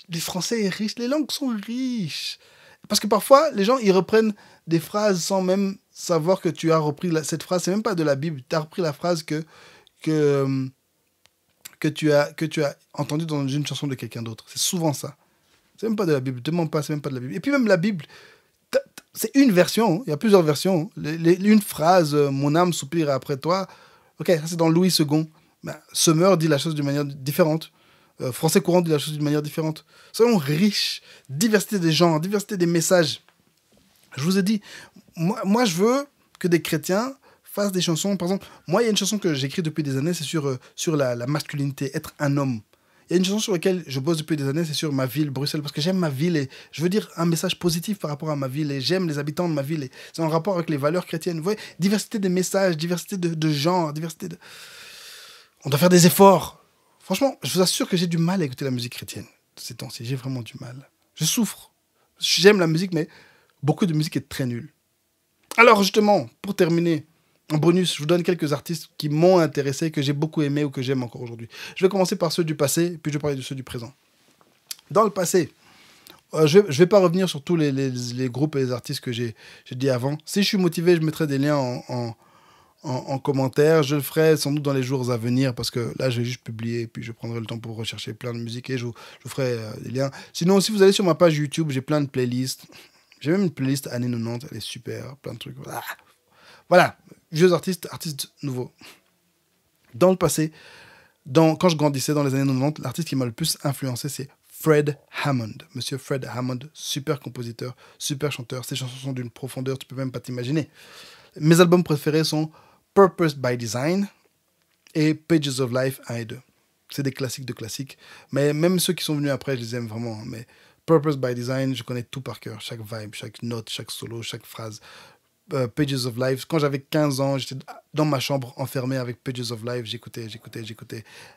les Français est riche, les langues sont riches. Parce que parfois, les gens, ils reprennent des phrases sans même savoir que tu as repris cette phrase. C'est même pas de la Bible. Tu as repris la phrase que, que tu as entendue dans une chanson de quelqu'un d'autre. C'est souvent ça. C'est même pas de la Bible. Ne demande pas, c'est même pas de la Bible. Et puis même la Bible, c'est une version. Il y a plusieurs versions. Une phrase, mon âme soupire après toi. Ok, ça c'est dans Louis II. Ben, Semeur dit la chose d'une manière différente. Français courant dit la chose d'une manière différente. Soyons riches. Diversité des genres, diversité des messages. Je vous ai dit, moi je veux que des chrétiens fassent des chansons. Par exemple, moi il y a une chanson que j'écris depuis des années, c'est sur la masculinité, être un homme. Il y a une chanson sur laquelle je bosse depuis des années, c'est sur ma ville, Bruxelles, parce que j'aime ma ville et je veux dire un message positif par rapport à ma ville et j'aime les habitants de ma ville. Et c'est en rapport avec les valeurs chrétiennes. Vous voyez, diversité des messages, diversité de genres, diversité de... On doit faire des efforts. Franchement, je vous assure que j'ai du mal à écouter la musique chrétienne ces temps-ci. J'ai vraiment du mal. Je souffre. J'aime la musique, mais beaucoup de musique est très nulle. Alors justement, pour terminer, en bonus, je vous donne quelques artistes qui m'ont intéressé, que j'ai beaucoup aimé ou que j'aime encore aujourd'hui. Je vais commencer par ceux du passé, puis je vais parler de ceux du présent. Dans le passé, je vais pas revenir sur tous les groupes et les artistes que j'ai dit avant. Si je suis motivé, je mettrai des liens en commentaire. Je le ferai sans doute dans les jours à venir parce que là, je vais juste publier et puis je prendrai le temps pour rechercher plein de musique et je vous ferai des liens. Sinon, si vous allez sur ma page YouTube, j'ai plein de playlists. J'ai même une playlist années 90, elle est super, plein de trucs. Voilà, vieux artistes, artistes nouveaux. Dans le passé, quand je grandissais dans les années 90, l'artiste qui m'a le plus influencé, c'est Fred Hammond. Monsieur Fred Hammond, super compositeur, super chanteur. Ses chansons sont d'une profondeur, tu peux même pas t'imaginer. Mes albums préférés sont Purpose by Design et Pages of Life 1 et 2. C'est des classiques de classiques. Mais même ceux qui sont venus après, je les aime vraiment. Mais Purpose by Design, je connais tout par cœur. Chaque vibe, chaque note, chaque solo, chaque phrase. Pages of Life. Quand j'avais 15 ans, j'étais dans ma chambre enfermé avec Pages of Life. J'écoutais.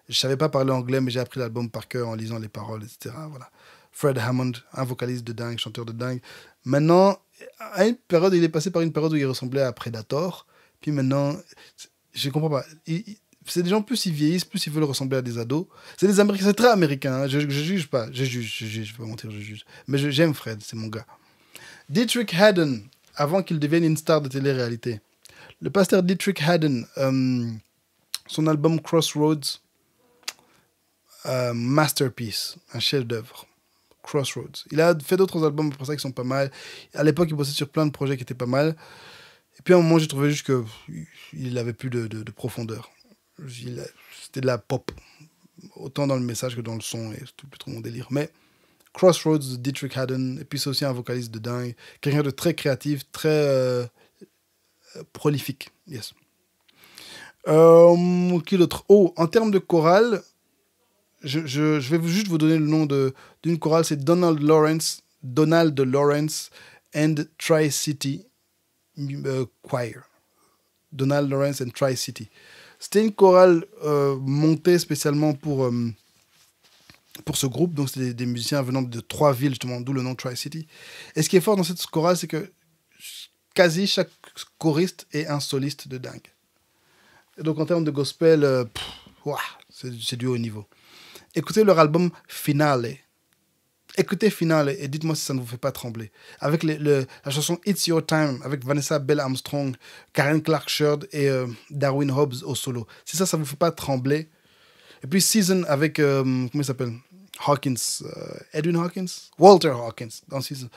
Je savais pas parler anglais, mais j'ai appris l'album par cœur en lisant les paroles, etc. Voilà. Fred Hammond, un vocaliste de dingue, chanteur de dingue. Maintenant, à une période, il est passé par une période où il ressemblait à Predator. Puis maintenant, je comprends pas. C'est des gens, plus ils vieillissent, plus ils veulent ressembler à des ados. C'est des Américains, c'est très américain. Hein. Je juge pas. Je vais pas mentir, je juge. Mais j'aime Fred, c'est mon gars. Dietrich Haddon, avant qu'il devienne une star de télé-réalité. Le pasteur Dietrich Haddon, son album Crossroads, masterpiece, un chef-d'œuvre. Crossroads. Il a fait d'autres albums après ça qui sont pas mal. À l'époque, il bossait sur plein de projets qui étaient pas mal. Et puis à un moment, j'ai trouvé juste qu'il n'avait plus de profondeur. C'était de la pop. Autant dans le message que dans le son. Et c'était plus trop mon délire. Mais Crossroads de Dietrich Haddon. Et puis c'est aussi un vocaliste de dingue. Quelqu'un de très créatif, très prolifique. Yes. Qui d'autre? Oh, en termes de chorale, je vais juste vous donner le nom d'une chorale. C'est Donald Lawrence and Tri-City Choir. Donald Lawrence and Tri-City. C'était une chorale montée spécialement pour ce groupe. Donc, c'était des musiciens venant de 3 villes, justement, d'où le nom Tri-City. Et ce qui est fort dans cette chorale, c'est que quasi chaque choriste est un soliste de dingue. Et donc, en termes de gospel, c'est du haut niveau. Écoutez leur album Finale. Écoutez Finale et dites-moi si ça ne vous fait pas trembler. Avec la chanson It's Your Time, avec Vanessa Bell Armstrong, Karen Clark Sheard et Darwin Hobbs au solo. Si ça ne vous fait pas trembler. Et puis Season avec, comment il s'appelle? Hawkins. Edwin Hawkins? Walter Hawkins dans Season.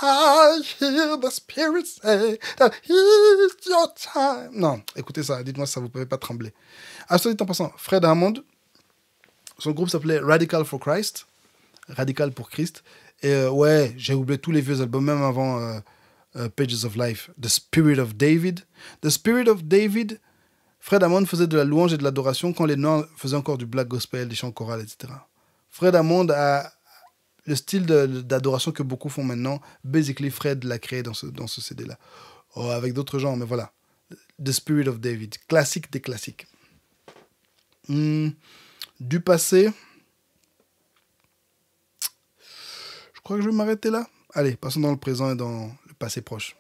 I hear the spirit say that it's your time. Non, écoutez ça. Dites-moi si ça ne vous fait pas trembler. À ce dit en passant, Fred Hammond, son groupe s'appelait Radical for Christ. Radical pour Christ. Et j'ai oublié tous les vieux albums, même avant Pages of Life. The Spirit of David. The Spirit of David, Fred Hammond faisait de la louange et de l'adoration quand les Noirs faisaient encore du black gospel, des chants chorales, etc. Fred Hammond a le style d'adoration que beaucoup font maintenant. Basically, Fred l'a créé dans ce CD-là. Oh, avec d'autres gens, mais voilà. The Spirit of David. Classique des classiques. Du passé... Je crois que je vais m'arrêter là. Allez, passons dans le présent et dans le passé proche.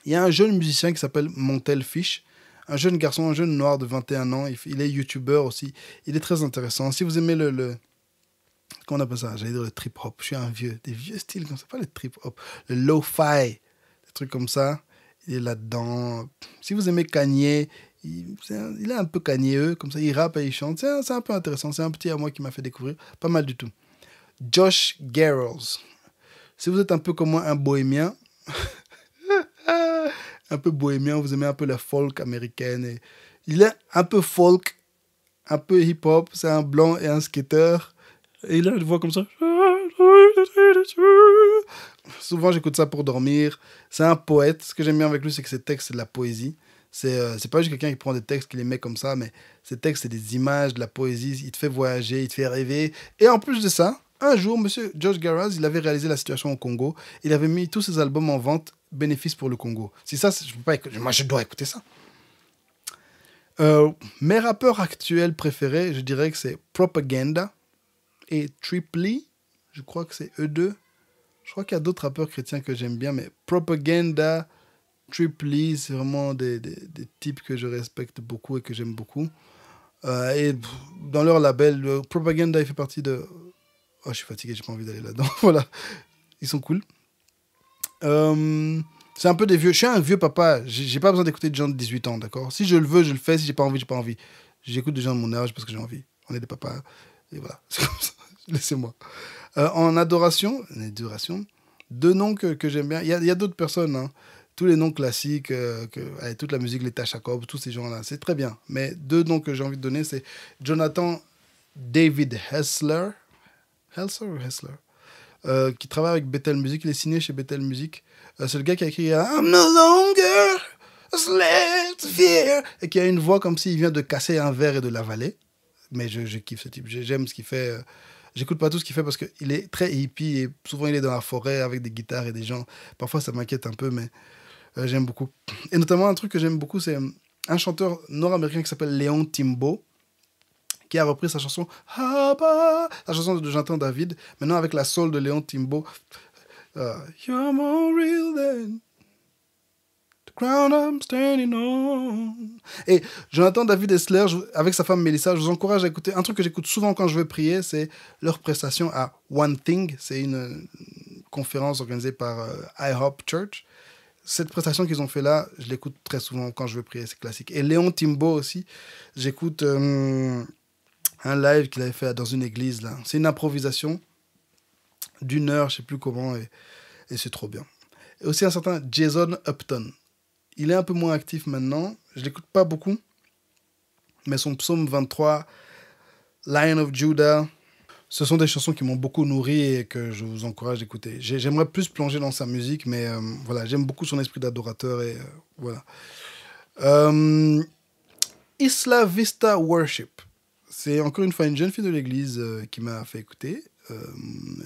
Il y a un jeune musicien qui s'appelle Montel Fish. Un jeune garçon, un jeune noir de 21 ans. Il est youtubeur aussi. Il est très intéressant. Si vous aimez Comment on appelle ça? J'allais dire le trip-hop. Je suis un vieux. Des vieux styles comme ça. Pas le trip-hop. Le lo-fi. Des trucs comme ça. Il est là-dedans. Si vous aimez Kanye, il est un peu Kanye-eux. Comme ça, il rappe et il chante. C'est un peu intéressant. C'est un petit à moi qui m'a fait découvrir. Pas mal du tout. Josh Garrels. Si vous êtes un peu comme moi, un bohémien, un peu bohémien, vous aimez un peu la folk américaine. Et il est un peu folk, un peu hip-hop. C'est un blanc et un skater. Et il a une voix comme ça. Souvent, j'écoute ça pour dormir. C'est un poète. Ce que j'aime bien avec lui, c'est que ses textes, c'est de la poésie. C'est pas juste quelqu'un qui prend des textes, qui les met comme ça, mais ces textes, c'est des images, de la poésie. Il te fait voyager, il te fait rêver. Et en plus de ça, un jour, monsieur Josh Garrels, il avait réalisé la situation au Congo. Il avait mis tous ses albums en vente, bénéfice pour le Congo. Si ça, je peux pas écouter. Moi, je dois écouter ça. Mes rappeurs actuels préférés, je dirais que c'est Propaganda et Triply. Je crois que c'est eux deux. Je crois qu'il y a d'autres rappeurs chrétiens que j'aime bien, mais Propaganda, Triply, c'est vraiment des types que je respecte beaucoup et que j'aime beaucoup. Et dans leur label, Propaganda, il fait partie de... Oh, je suis fatigué, j'ai pas envie d'aller là-dedans. Voilà, ils sont cool. C'est un peu des vieux... Je suis un vieux papa, j'ai pas besoin d'écouter des gens de 18 ans, d'accord? Si je le veux, je le fais. Si j'ai pas envie, j'ai pas envie. J'écoute des gens de mon âge parce que j'ai envie. On est des papas. Et voilà, c'est comme ça. Laissez-moi. En adoration, deux noms que j'aime bien. Il y a d'autres personnes, hein. Tous les noms classiques, allez, toute la musique, les Jacob, tous ces gens-là, c'est très bien. Mais deux noms que j'ai envie de donner, c'est Jonathan David Hessler, qui travaille avec Bethel Music. Il est signé chez Bethel Music. C'est le gars qui a écrit I'm no longer a slave to fear, et qui a une voix comme s'il vient de casser un verre et de l'avaler. Mais je kiffe ce type. J'aime ce qu'il fait. J'écoute pas tout ce qu'il fait parce qu'il est très hippie et souvent il est dans la forêt avec des guitares et des gens. Parfois ça m'inquiète un peu, mais j'aime beaucoup. Et notamment un truc que j'aime beaucoup, c'est un chanteur nord-américain qui s'appelle Léon Timbo, qui a repris sa chanson Haba, la chanson de Jonathan David, maintenant avec la soul de Léon Timbo. You're more real than the ground I'm standing on. Et Jonathan David Hessler, avec sa femme Melissa, je vous encourage à écouter. Un truc que j'écoute souvent quand je veux prier, c'est leur prestation à One Thing. C'est une conférence organisée par IHOP Church. Cette prestation qu'ils ont fait là, je l'écoute très souvent quand je veux prier, c'est classique. Et Léon Timbo aussi, j'écoute un live qu'il avait fait dans une église là. C'est une improvisation d'1 heure, je sais plus comment, et c'est trop bien. Et aussi un certain Jason Upton. Il est un peu moins actif maintenant, je l'écoute pas beaucoup, mais son psaume 23, Lion of Judah, ce sont des chansons qui m'ont beaucoup nourri et que je vous encourage d'écouter. J'aimerais plus plonger dans sa musique, mais voilà, j'aime beaucoup son esprit d'adorateur et voilà. Isla Vista Worship. C'est encore une fois une jeune fille de l'église qui m'a fait écouter.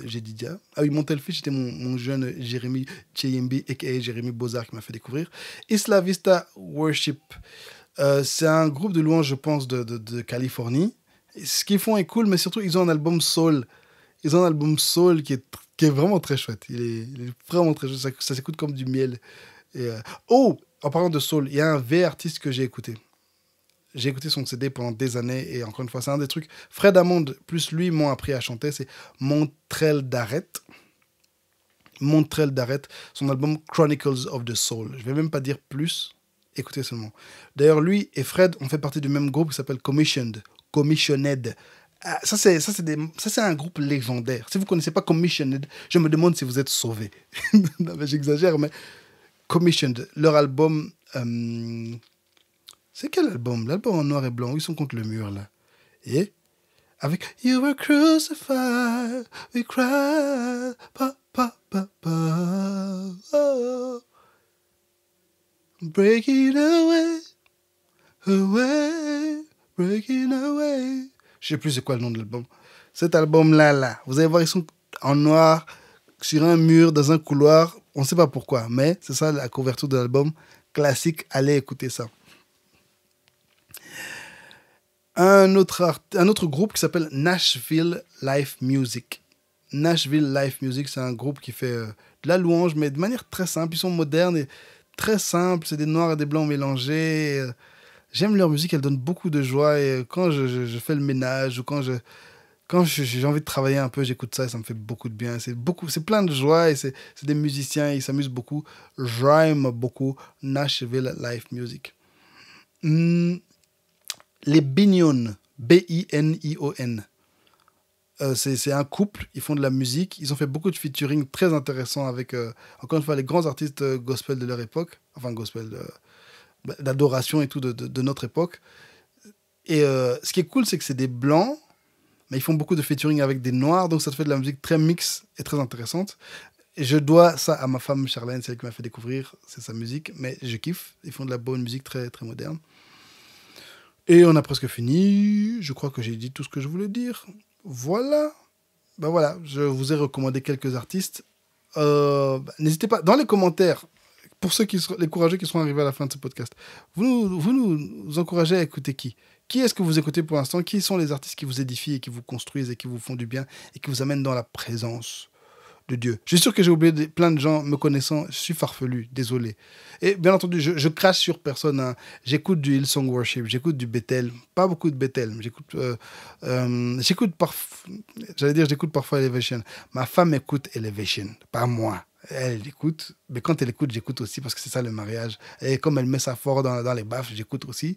Jedidia. Ah oui, Montelfish, c'était mon jeune Jérémy Cheyembi, a.k.a. Jérémy Bozard, qui m'a fait découvrir. Isla Vista Worship. C'est un groupe de louanges, je pense, de Californie. Ce qu'ils font est cool, mais surtout, ils ont un album soul. Ils ont un album soul qui est vraiment très chouette. Il est vraiment très chouette. Ça s'écoute comme du miel. Et, en parlant de soul, il y a un vieil artiste que j'ai écouté. J'ai écouté son CD pendant des années. Et encore une fois, c'est un des trucs... Fred Hammond, plus lui, m'ont appris à chanter. C'est Montrell Darrett. Montrell Darrett. Son album Chronicles of the Soul. Je ne vais même pas dire plus. Écoutez seulement. D'ailleurs, lui et Fred ont fait partie du même groupe qui s'appelle Commissioned. Ah, ça c'est un groupe légendaire. Si vous ne connaissez pas Commissioned, je me demande si vous êtes sauvés. J'exagère, mais Commissioned, leur album... c'est quel album? L'album en noir et blanc, où ils sont contre le mur, là. Et avec You were crucified, we cried, pa, pa, pa, pa, oh. Breaking away, away, breaking away. Je sais plus c'est quoi le nom de l'album. Cet album-là, vous allez voir, ils sont en noir, sur un mur, dans un couloir. On ne sait pas pourquoi, mais c'est ça la couverture de l'album. Classique, allez écouter ça. Un autre groupe qui s'appelle Nashville Life Music. Nashville Life Music, c'est un groupe qui fait de la louange, mais de manière très simple. Ils sont modernes et très simples. C'est des noirs et des blancs mélangés. J'aime leur musique, elle donne beaucoup de joie. Et quand je fais le ménage ou quand Quand j'ai envie de travailler un peu, j'écoute ça et ça me fait beaucoup de bien. C'est plein de joie et c'est des musiciens, ils s'amusent beaucoup. J'aime beaucoup Nashville Live Music. Les Binion, B-I-N-I-O-N. C'est un couple, ils font de la musique. Ils ont fait beaucoup de featuring très intéressants avec, encore une fois, les grands artistes gospel de leur époque. Enfin, gospel d'adoration et tout de notre époque. Et ce qui est cool, c'est que c'est des blancs, mais ils font beaucoup de featuring avec des noirs, donc ça te fait de la musique très mix et très intéressante. Et je dois ça à ma femme Charlène, c'est elle qui m'a fait découvrir, c'est sa musique, mais je kiffe. Ils font de la bonne musique très, très moderne. Et on a presque fini. Je crois que j'ai dit tout ce que je voulais dire. Voilà. Ben voilà, je vous ai recommandé quelques artistes. N'hésitez pas, dans les commentaires, pour les courageux qui seront arrivés à la fin de ce podcast, vous nous encouragez à écouter qui ? Qui est-ce que vous écoutez pour l'instant ? Qui sont les artistes qui vous édifient et qui vous construisent et qui vous font du bien et qui vous amènent dans la présence de Dieu ? Je suis sûr que j'ai oublié plein de gens me connaissant. Je suis farfelu, désolé. Et bien entendu, je crache sur personne. Hein. J'écoute du Hillsong Worship, j'écoute du Bethel. Pas beaucoup de Bethel. J'écoute parfois Elevation. Ma femme écoute Elevation, pas moi. Elle écoute, mais quand elle écoute, j'écoute aussi parce que c'est ça le mariage. Et comme elle met ça fort dans les baffes, j'écoute aussi.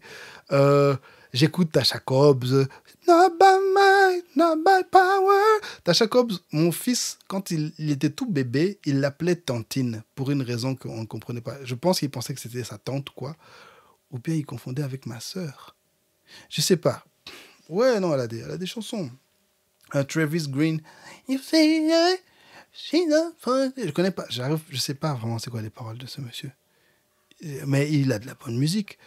J'écoute Tasha Cobbs. Not by might, not by power. Tasha Cobbs, mon fils, quand il était tout bébé, il l'appelait Tantine pour une raison qu'on ne comprenait pas. Je pense qu'il pensait que c'était sa tante, quoi. Ou bien il confondait avec ma sœur. Je sais pas. Ouais, non, elle a des chansons. Travis Green. You say, je connais pas, je sais pas vraiment c'est quoi les paroles de ce monsieur. Mais il a de la bonne musique.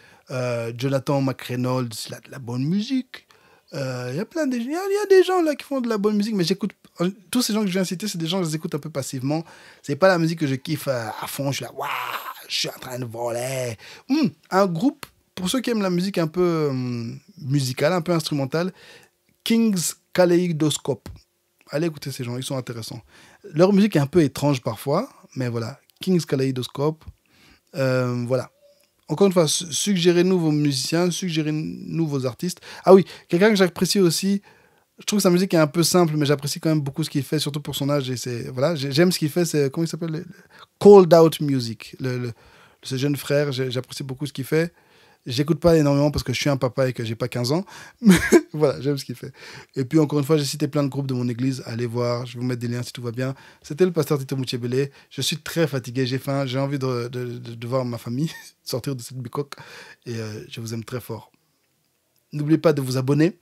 Jonathan McReynolds, il a de la bonne musique. Il y a des gens là qui font de la bonne musique, mais j'écoute. Tous ces gens que je viens de citer, c'est des gens que j'écoute un peu passivement. C'est pas la musique que je kiffe à fond. Je suis là, waouh, je suis en train de voler. Un groupe, pour ceux qui aiment la musique un peu musicale, un peu instrumentale, King's Kaleidoscope. Allez écouter ces gens, ils sont intéressants. Leur musique est un peu étrange parfois, mais voilà. King's Kaleidoscope. Voilà. Encore une fois, suggérez-nous vos musiciens, suggérez-nous vos artistes. Ah oui, quelqu'un que j'apprécie aussi, je trouve que sa musique est un peu simple, mais j'apprécie quand même beaucoup ce qu'il fait, surtout pour son âge. Et voilà, j'aime ce qu'il fait, c'est, comment il s'appelle ? Cold Out Music. Ce jeune frère, j'apprécie beaucoup ce qu'il fait. J'écoute pas énormément parce que je suis un papa et que j'ai pas 15 ans. Mais voilà, j'aime ce qu'il fait. Et puis, encore une fois, j'ai cité plein de groupes de mon église. Allez voir, je vais vous mettre des liens si tout va bien. C'était le pasteur Tito Mouchebele. Je suis très fatigué, j'ai faim. J'ai envie de voir ma famille sortir de cette bicoque. Et je vous aime très fort. N'oubliez pas de vous abonner,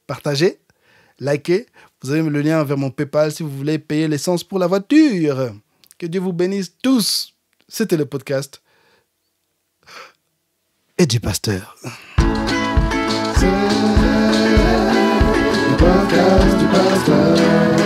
partager, liker. Vous avez le lien vers mon PayPal si vous voulez payer l'essence pour la voiture. Que Dieu vous bénisse tous. C'était le podcast et du pasteur. C'est le podcast du pasteur.